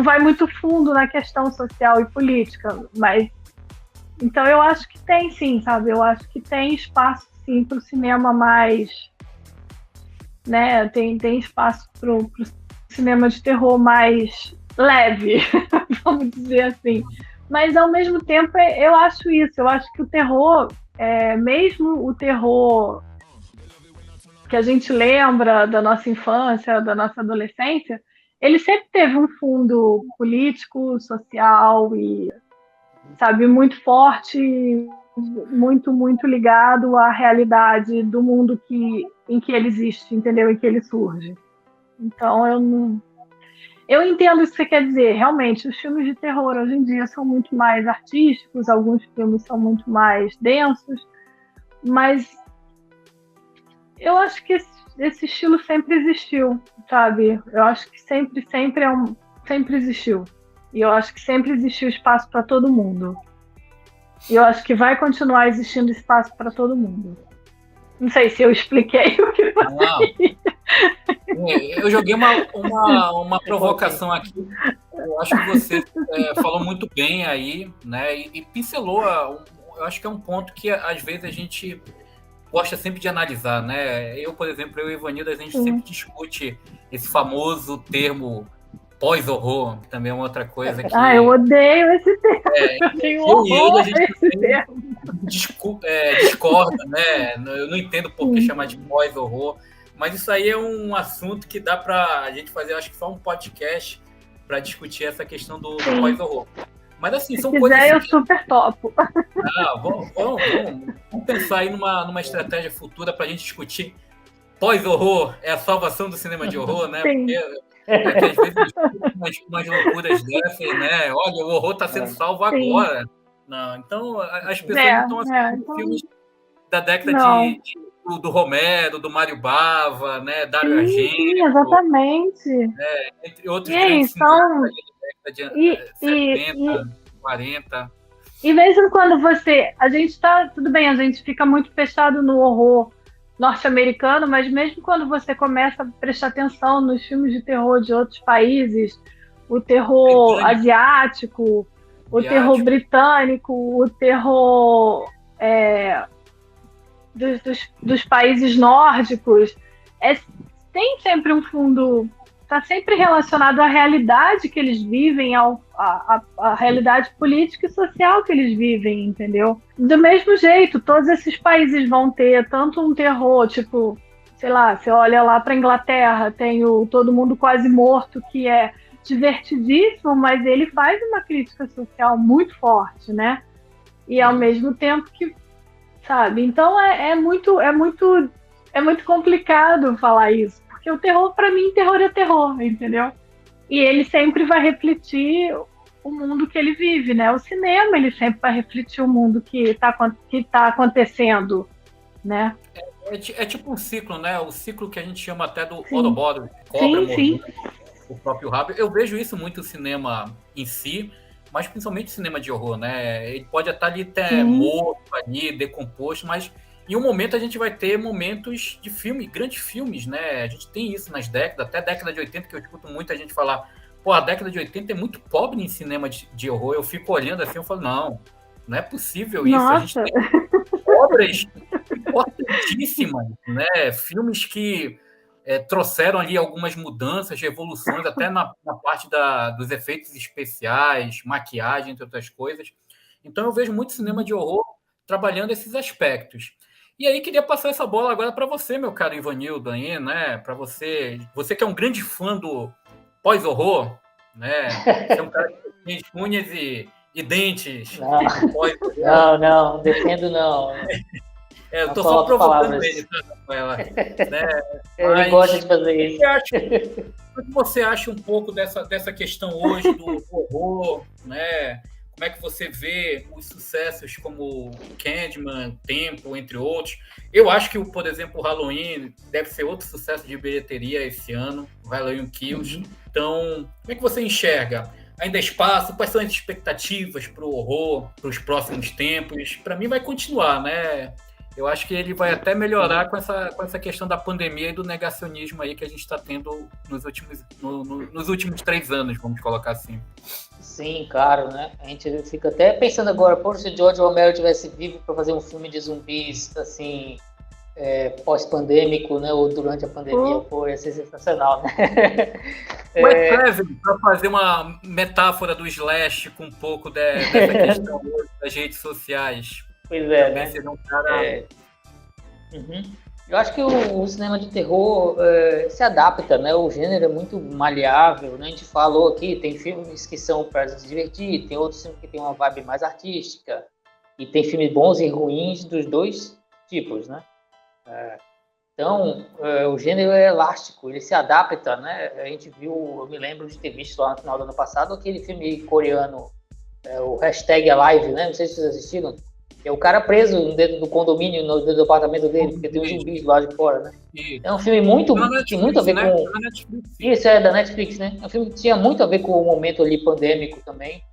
vai muito fundo na questão social e política, mas então eu acho que tem sim, sabe? Eu acho que tem espaço sim para o cinema mais, né? Tem espaço para o cinema de terror mais leve, vamos dizer assim. Mas ao mesmo tempo eu acho isso. Eu acho que o terror, mesmo o terror que a gente lembra da nossa infância, da nossa adolescência, ele sempre teve um fundo político, social e, sabe, muito forte, muito, muito ligado à realidade do mundo em que ele existe, entendeu? Em que ele surge. Então, eu entendo o que você quer dizer. Realmente, os filmes de terror hoje em dia são muito mais artísticos, alguns filmes são muito mais densos, mas eu acho que esse estilo sempre existiu, sabe? Eu acho que sempre existiu. E eu acho que sempre existiu espaço para todo mundo. E eu acho que vai continuar existindo espaço para todo mundo. Não sei se eu expliquei o que você... Eu joguei uma provocação aqui. Eu acho que você falou muito bem aí, né? E pincelou. Eu acho que é um ponto que às vezes a gente gosta sempre de analisar, né? Eu, por exemplo, eu e o Ivanildo, a gente sempre discute esse famoso termo pós-horror, que também é uma outra coisa que... eu odeio esse termo. Eu tenho horror a gente discorda, né? Eu não entendo por que chamar de pós-horror, mas isso aí é um assunto que dá para a gente fazer, acho que só um podcast para discutir essa questão do Sim. pós-horror. Mas assim, Se são quiser, coisas... eu super topo. Vamos pensar aí numa estratégia futura para a gente discutir pós-horror, é a salvação do cinema de horror, né? Sim. Porque que às vezes umas loucuras dessas, né? Olha, o horror está sendo salvo agora. Não, então, as pessoas não estão assistindo então... filmes da década do Romero, do Mário Bava, né? Dario Argento. Sim, exatamente. Entre outros grandes cineastas da década de 70, 40. E mesmo quando a gente tá, tudo bem, a gente fica muito fechado no horror norte-americano, mas mesmo quando você começa a prestar atenção nos filmes de terror de outros países, o terror asiático, o terror britânico, o terror dos países nórdicos, tem sempre um fundo, está sempre relacionado à realidade que eles vivem, à realidade política e social que eles vivem, entendeu? Do mesmo jeito, todos esses países vão ter tanto um terror, tipo, sei lá, você olha lá para a Inglaterra, tem o Todo Mundo Quase Morto, que é divertidíssimo, mas ele faz uma crítica social muito forte, né? E ao mesmo tempo que, sabe? Então é muito complicado falar isso, porque o terror, para mim, terror é terror, entendeu? E ele sempre vai refletir o mundo que ele vive, né? O cinema, ele sempre vai refletir o mundo que tá acontecendo, né? É tipo um ciclo, né? O ciclo que a gente chama até do Ouroboros, cobra, o próprio rabo. Eu vejo isso muito no cinema em si, mas principalmente no cinema de horror, né? Ele pode estar ali até morto, ali, decomposto, mas em um momento a gente vai ter momentos de filme, grandes filmes, né? A gente tem isso nas décadas, até a década de 80, que eu escuto muita gente falar, pô, a década de 80 é muito pobre em cinema de horror. Eu fico olhando assim, eu falo, não é possível isso. Nossa. A gente tem obras importantíssimas, né? Filmes que trouxeram ali algumas mudanças, revoluções, até na parte dos efeitos especiais, maquiagem, entre outras coisas. Então eu vejo muito cinema de horror trabalhando esses aspectos. E aí queria passar essa bola agora para você, meu caro Ivanildo, aí, né? Para você que é um grande fã do pós-horror, né? Você é um cara que tem unhas e dentes. Não, defendo não. Eu estou só provocando ele, tá, Rafaela? Né? Ele gosta de fazer isso. O que você acha um pouco dessa questão hoje do horror, né? Como é que você vê os sucessos como Candyman, Tempo, entre outros? Eu acho que, por exemplo, o Halloween deve ser outro sucesso de bilheteria esse ano, Halloween Kills. Então, como é que você enxerga? Ainda espaço? Quais são as expectativas para o horror, para os próximos tempos? Para mim vai continuar, né? Eu acho que ele vai até melhorar com essa questão da pandemia e do negacionismo aí que a gente está tendo nos últimos 3 anos, vamos colocar assim. Sim, claro, né? A gente fica até pensando agora, pô, se George Romero tivesse vivo para fazer um filme de zumbis, assim, pós-pandêmico, né? Ou durante a pandemia, pô, ia ser sensacional, né? Para fazer uma metáfora do slash com um pouco dessa questão das redes sociais. Pois é, né? Eu acho que o cinema de terror se adapta, né? O gênero é muito maleável, né? A gente falou aqui, tem filmes que são para se divertir, tem outros filmes que tem uma vibe mais artística, e tem filmes bons e ruins dos dois tipos, né? Então, o gênero é elástico, ele se adapta, né? A gente viu, eu me lembro de ter visto lá no final do ano passado aquele filme coreano, o #Alive, né? Não sei se vocês assistiram. É o cara preso dentro do condomínio, dentro do apartamento dele, porque tem uns zumbis lá de fora, né? É um filme tem muito a ver com... Isso, é da Netflix, né? É um filme que tinha muito a ver com o momento ali pandêmico também.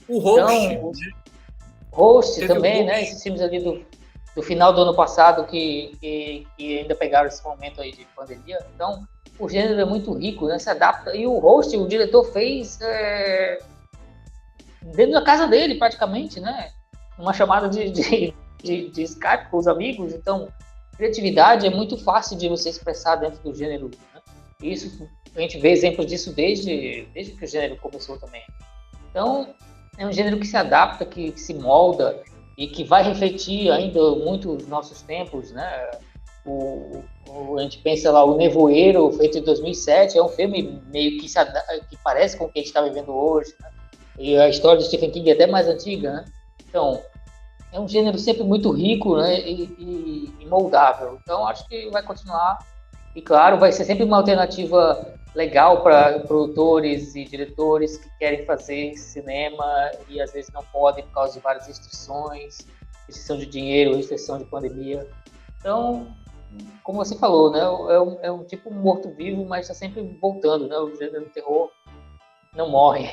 O Host. Então, Host também, né? Esses filmes ali do final do ano passado que ainda pegaram esse momento aí de pandemia. Então, o gênero é muito rico, né? Se adapta. E o Host, o diretor fez dentro da casa dele, praticamente, né? Uma chamada de Skype com os amigos. Então, criatividade é muito fácil de você expressar dentro do gênero, né? Isso, a gente vê exemplos disso desde que o gênero começou também. Então, é um gênero que se adapta, que se molda e que vai refletir ainda muito os nossos tempos, né? A gente pensa lá, O Nevoeiro, feito em 2007, é um filme meio que parece com o que a gente está vivendo hoje, né? E a história de Stephen King é até mais antiga, né? Então, é um gênero sempre muito rico, né? E moldável. Então, acho que vai continuar. E, claro, vai ser sempre uma alternativa legal para produtores e diretores que querem fazer cinema e às vezes não podem por causa de várias restrições, restrição de dinheiro, restrição de pandemia. Então, como você falou, né, é um tipo morto-vivo, mas está sempre voltando, né? O gênero do terror não morre.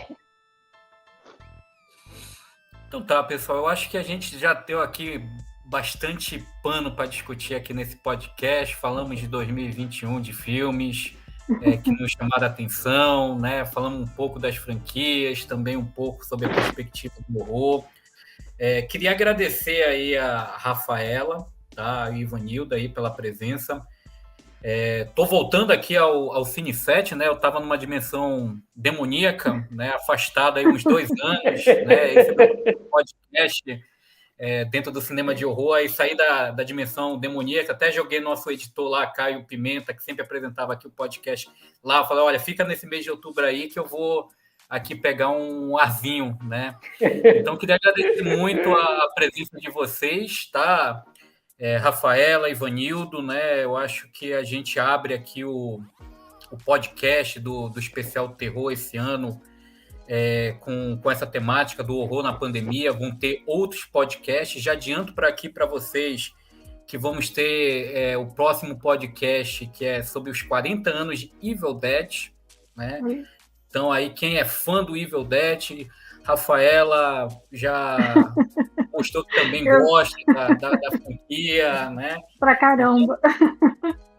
Então tá, pessoal, eu acho que a gente já deu aqui bastante pano para discutir aqui nesse podcast. Falamos de 2021, de filmes que nos chamaram a atenção, né? Falamos um pouco das franquias, também um pouco sobre a perspectiva do horror. Queria agradecer aí a Rafaela, tá? E Ivanildo aí pela presença. Tô voltando aqui ao Cine 7, né? Eu estava numa dimensão demoníaca, né? Afastado aí uns 2 anos, né? Esse é um podcast dentro do cinema de horror, aí saí da dimensão demoníaca, até joguei nosso editor lá, Caio Pimenta, que sempre apresentava aqui o podcast lá, falei, olha, fica nesse mês de outubro aí que eu vou aqui pegar um arzinho, né? Então, queria agradecer muito a presença de vocês, tá? Rafaela, Ivanildo, né? Eu acho que a gente abre aqui o podcast do especial terror esse ano, com essa temática do horror na pandemia. Vão ter outros podcasts. Já adianto para vocês que vamos ter o próximo podcast, que é sobre os 40 anos de Evil Dead, né? Então, aí, quem é fã do Evil Dead, Rafaela já mostrou que também gosta da franquia, né? Pra caramba.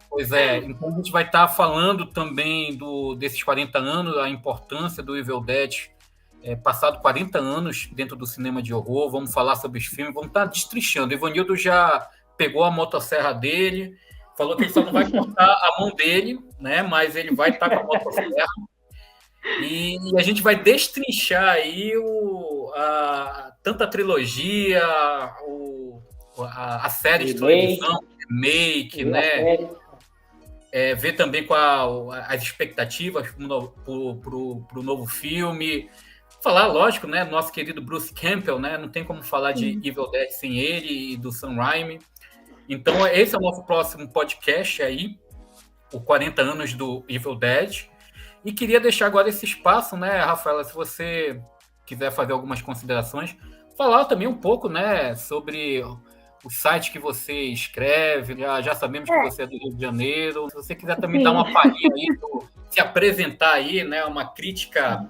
Pois é, então a gente vai estar falando também desses 40 anos, a importância do Evil Dead, passado 40 anos dentro do cinema de horror. Vamos falar sobre os filmes, vamos estar destrinchando. O Ivanildo já pegou a motosserra dele, falou que ele só não vai cortar a mão dele, né? Mas ele vai estar com a motosserra. E a gente vai destrinchar aí tanto a trilogia, a série de televisão, remake, né? Ver também as expectativas para o novo filme. Falar, lógico, né? Nosso querido Bruce Campbell, né? Não tem como falar de Evil Dead sem ele e do Sam Raimi. Então, esse é o nosso próximo podcast aí, o 40 anos do Evil Dead. E queria deixar agora esse espaço, né, Rafaela, se você quiser fazer algumas considerações, falar também um pouco, né, sobre o site que você escreve. Já sabemos que você é do Rio de Janeiro. Se você quiser também dar uma palhinha aí, se apresentar aí, né, uma crítica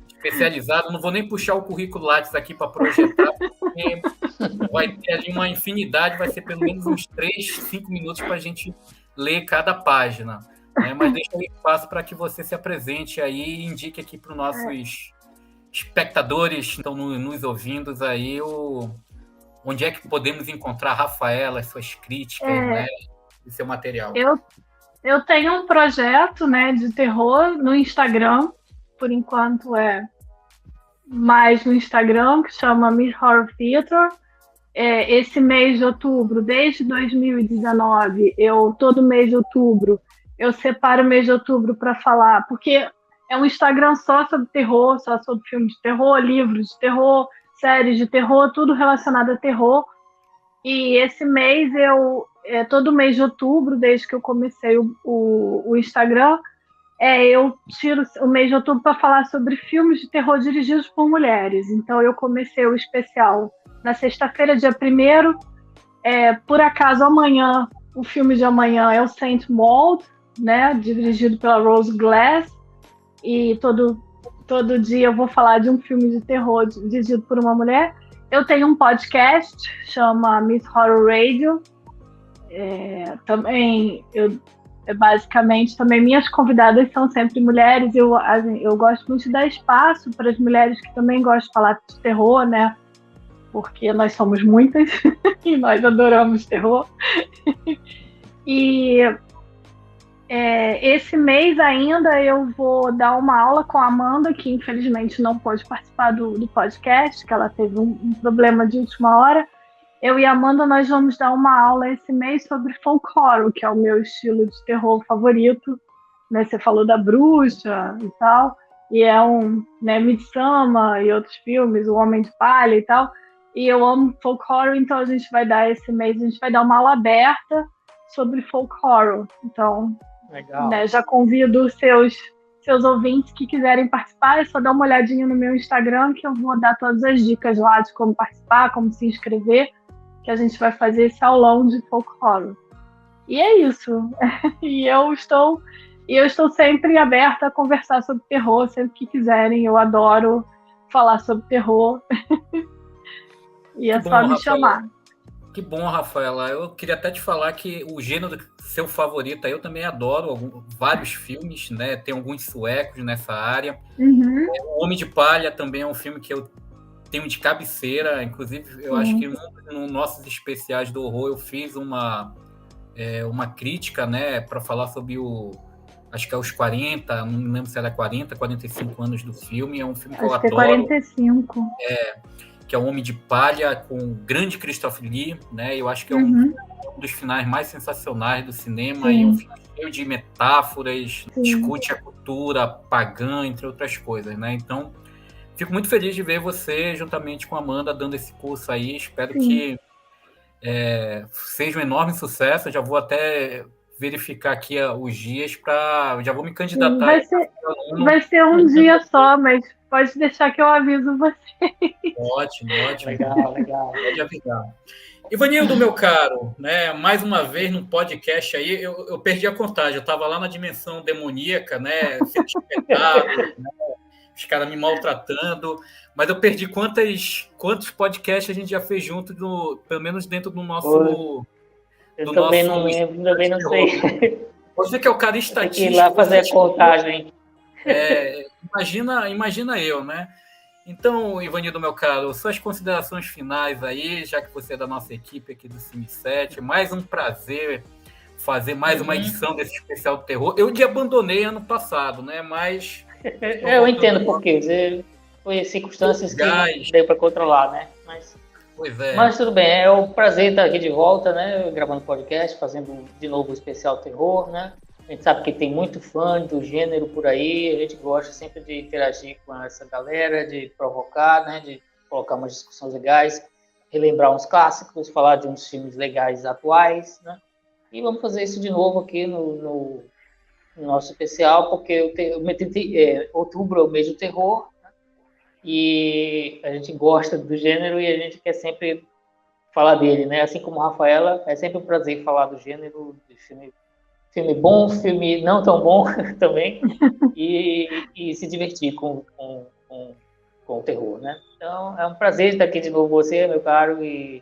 especializada. Não vou nem puxar o currículo Lattes aqui para projetar, porque vai ter ali uma infinidade, vai ser pelo menos uns 3, 5 minutos para a gente ler cada página. Mas deixa eu espaço para que você se apresente aí e indique aqui para os nossos espectadores que estão nos ouvindo aí onde é que podemos encontrar a Rafaela, as suas críticas, né, e seu material. Eu tenho um projeto, né, de terror no Instagram, por enquanto mais no Instagram, que chama Miss Horror Theater. Esse mês de outubro, desde 2019, todo mês de outubro, eu separo o mês de outubro para falar, porque é um Instagram só sobre terror, só sobre filmes de terror, livros de terror, séries de terror, tudo relacionado a terror. E esse mês, todo mês de outubro, desde que eu comecei o Instagram, eu tiro o mês de outubro para falar sobre filmes de terror dirigidos por mulheres. Então, eu comecei o especial na sexta-feira, dia 1º. Por acaso, amanhã, o filme de amanhã é o Saint Maud, né, dirigido pela Rose Glass, e todo dia eu vou falar de um filme de terror dirigido por uma mulher. Eu tenho um podcast, chama Miss Horror Radio, também basicamente também minhas convidadas são sempre mulheres. Eu gosto muito de dar espaço para as mulheres que também gostam de falar de terror, né, porque nós somos muitas e nós adoramos terror. E esse mês ainda eu vou dar uma aula com a Amanda, que infelizmente não pode participar do podcast, que ela teve um problema de última hora. eu e a Amanda, nós vamos dar uma aula esse mês sobre folk horror, que é o meu estilo de terror favorito. Né? Você falou da Bruxa e tal, e é né, Midsommar e outros filmes, O Homem de Palha e tal. E eu amo folk horror, então a gente vai dar esse mês, a gente vai dar uma aula aberta sobre folk horror. Então, né, já convido os seus ouvintes que quiserem participar, é só dar uma olhadinha no meu Instagram, que eu vou dar todas as dicas lá de como participar, como se inscrever, que a gente vai fazer esse aulão de folk horror. E é isso. E eu estou sempre aberta a conversar sobre terror, sempre que quiserem. Eu adoro falar sobre terror. E é só me chamar. Que bom, Rafaela. Eu queria até te falar que o gênero seu favorito, eu também adoro vários filmes, né? Tem alguns suecos nessa área. Uhum. O Homem de Palha também é um filme que eu tenho de cabeceira. Inclusive, eu acho que nos nossos especiais do horror eu fiz uma crítica, né? Para falar sobre acho que é os 40, não me lembro se era 40, 45 anos do filme. É um filme que eu adoro. Acho que é 45. Que é o Homem de Palha, com o grande Christopher Lee, né? Eu acho que é um dos finais mais sensacionais do cinema. Sim. E é um filme cheio de metáforas, discute a cultura pagã, entre outras coisas, né? Então, fico muito feliz de ver você, juntamente com a Amanda, dando esse curso aí. Espero que seja um enorme sucesso. Eu já vou até verificar aqui os dias já vou me candidatar. Vai ser um dia só, mas pode deixar que eu aviso você. Ótimo. Legal. Pode avisar. Ivanildo, meu caro, né, mais uma vez num podcast aí, eu perdi a contagem, eu estava lá na dimensão demoníaca, né, sendo espetado, né, os caras me maltratando, mas eu perdi quantos podcasts a gente já fez junto, pelo menos dentro do nosso... Eu também não lembro, também não sei. Você que é o cara estatístico... Tem que ir lá fazer a contagem. Imagina eu, né? Então, Ivanildo, meu caro, suas considerações finais aí, já que você é da nossa equipe aqui do Cine 7, mais um prazer fazer mais uma edição desse especial de terror. Eu te abandonei ano passado, né? Mas... Eu entendo por quê. Foi circunstâncias que não deu para controlar, né? Mas tudo bem, é um prazer estar aqui de volta, né? Gravando podcast, fazendo de novo o especial terror, né? A gente sabe que tem muito fã do gênero por aí, a gente gosta sempre de interagir com essa galera, de provocar, né? De colocar umas discussões legais, relembrar uns clássicos, falar de uns filmes legais atuais, né? E vamos fazer isso de novo aqui no nosso especial, porque outubro é o mês do terror, né? E a gente gosta do gênero e a gente quer sempre falar dele, né? Assim como a Rafaela, é sempre um prazer falar do gênero, de filme bom, filme não tão bom também, e se divertir com o terror, né? Então, é um prazer estar aqui de novo com você, meu caro, e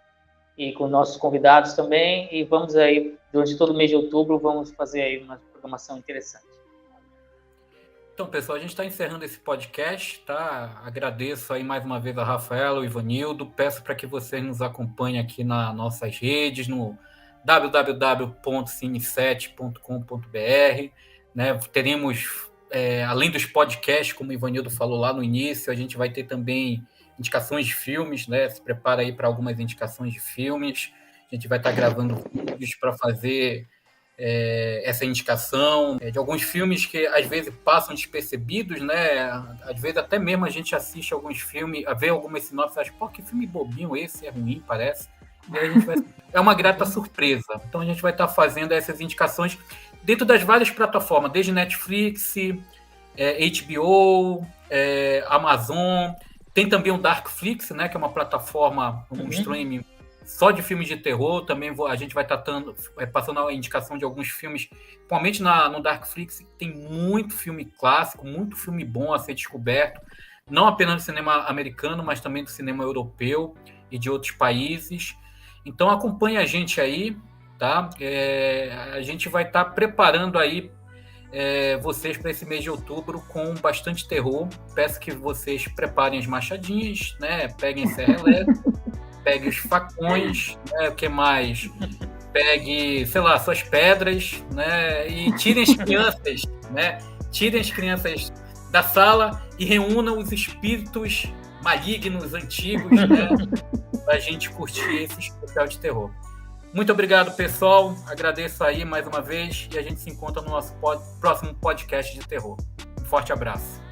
com nossos convidados também, e vamos aí, durante todo o mês de outubro, vamos fazer aí uma programação interessante. Então, pessoal, a gente está encerrando esse podcast, tá? Agradeço aí mais uma vez a Rafaela, o Ivanildo, peço para que vocês nos acompanhem aqui nas nossas redes, no www.cine7.com.br, né? Teremos, além dos podcasts, como o Ivanildo falou lá no início, a gente vai ter também indicações de filmes, né? Se prepara aí para algumas indicações de filmes. A gente vai estar gravando vídeos para fazer essa indicação de alguns filmes que às vezes passam despercebidos, né? Às vezes até mesmo a gente assiste alguns filmes, vê algumas sinopses e acha, pô, que filme bobinho esse, é ruim, parece. E aí a gente é uma grata surpresa. Então a gente vai estar fazendo essas indicações dentro das várias plataformas, desde Netflix, HBO, Amazon. Tem também o Darkflix, né, que é uma plataforma, um streaming só de filmes de terror. Também a gente vai passando a indicação de alguns filmes, principalmente no Darkflix, tem muito filme clássico, muito filme bom a ser descoberto, não apenas do cinema americano, mas também do cinema europeu e de outros países. Então acompanhe a gente aí, tá? A gente vai estar preparando aí vocês para esse mês de outubro com bastante terror. Peço que vocês preparem as machadinhas, né? Peguem serra elétrica, peguem os facões, né? O que mais? Pegue, sei lá, suas pedras, né? E tirem as crianças, né? Tirem as crianças da sala e reúnam os espíritos malignos, antigos, né? Pra gente curtir esse especial de terror. Muito obrigado, pessoal. Agradeço aí mais uma vez e a gente se encontra no nosso próximo podcast de terror. Um forte abraço.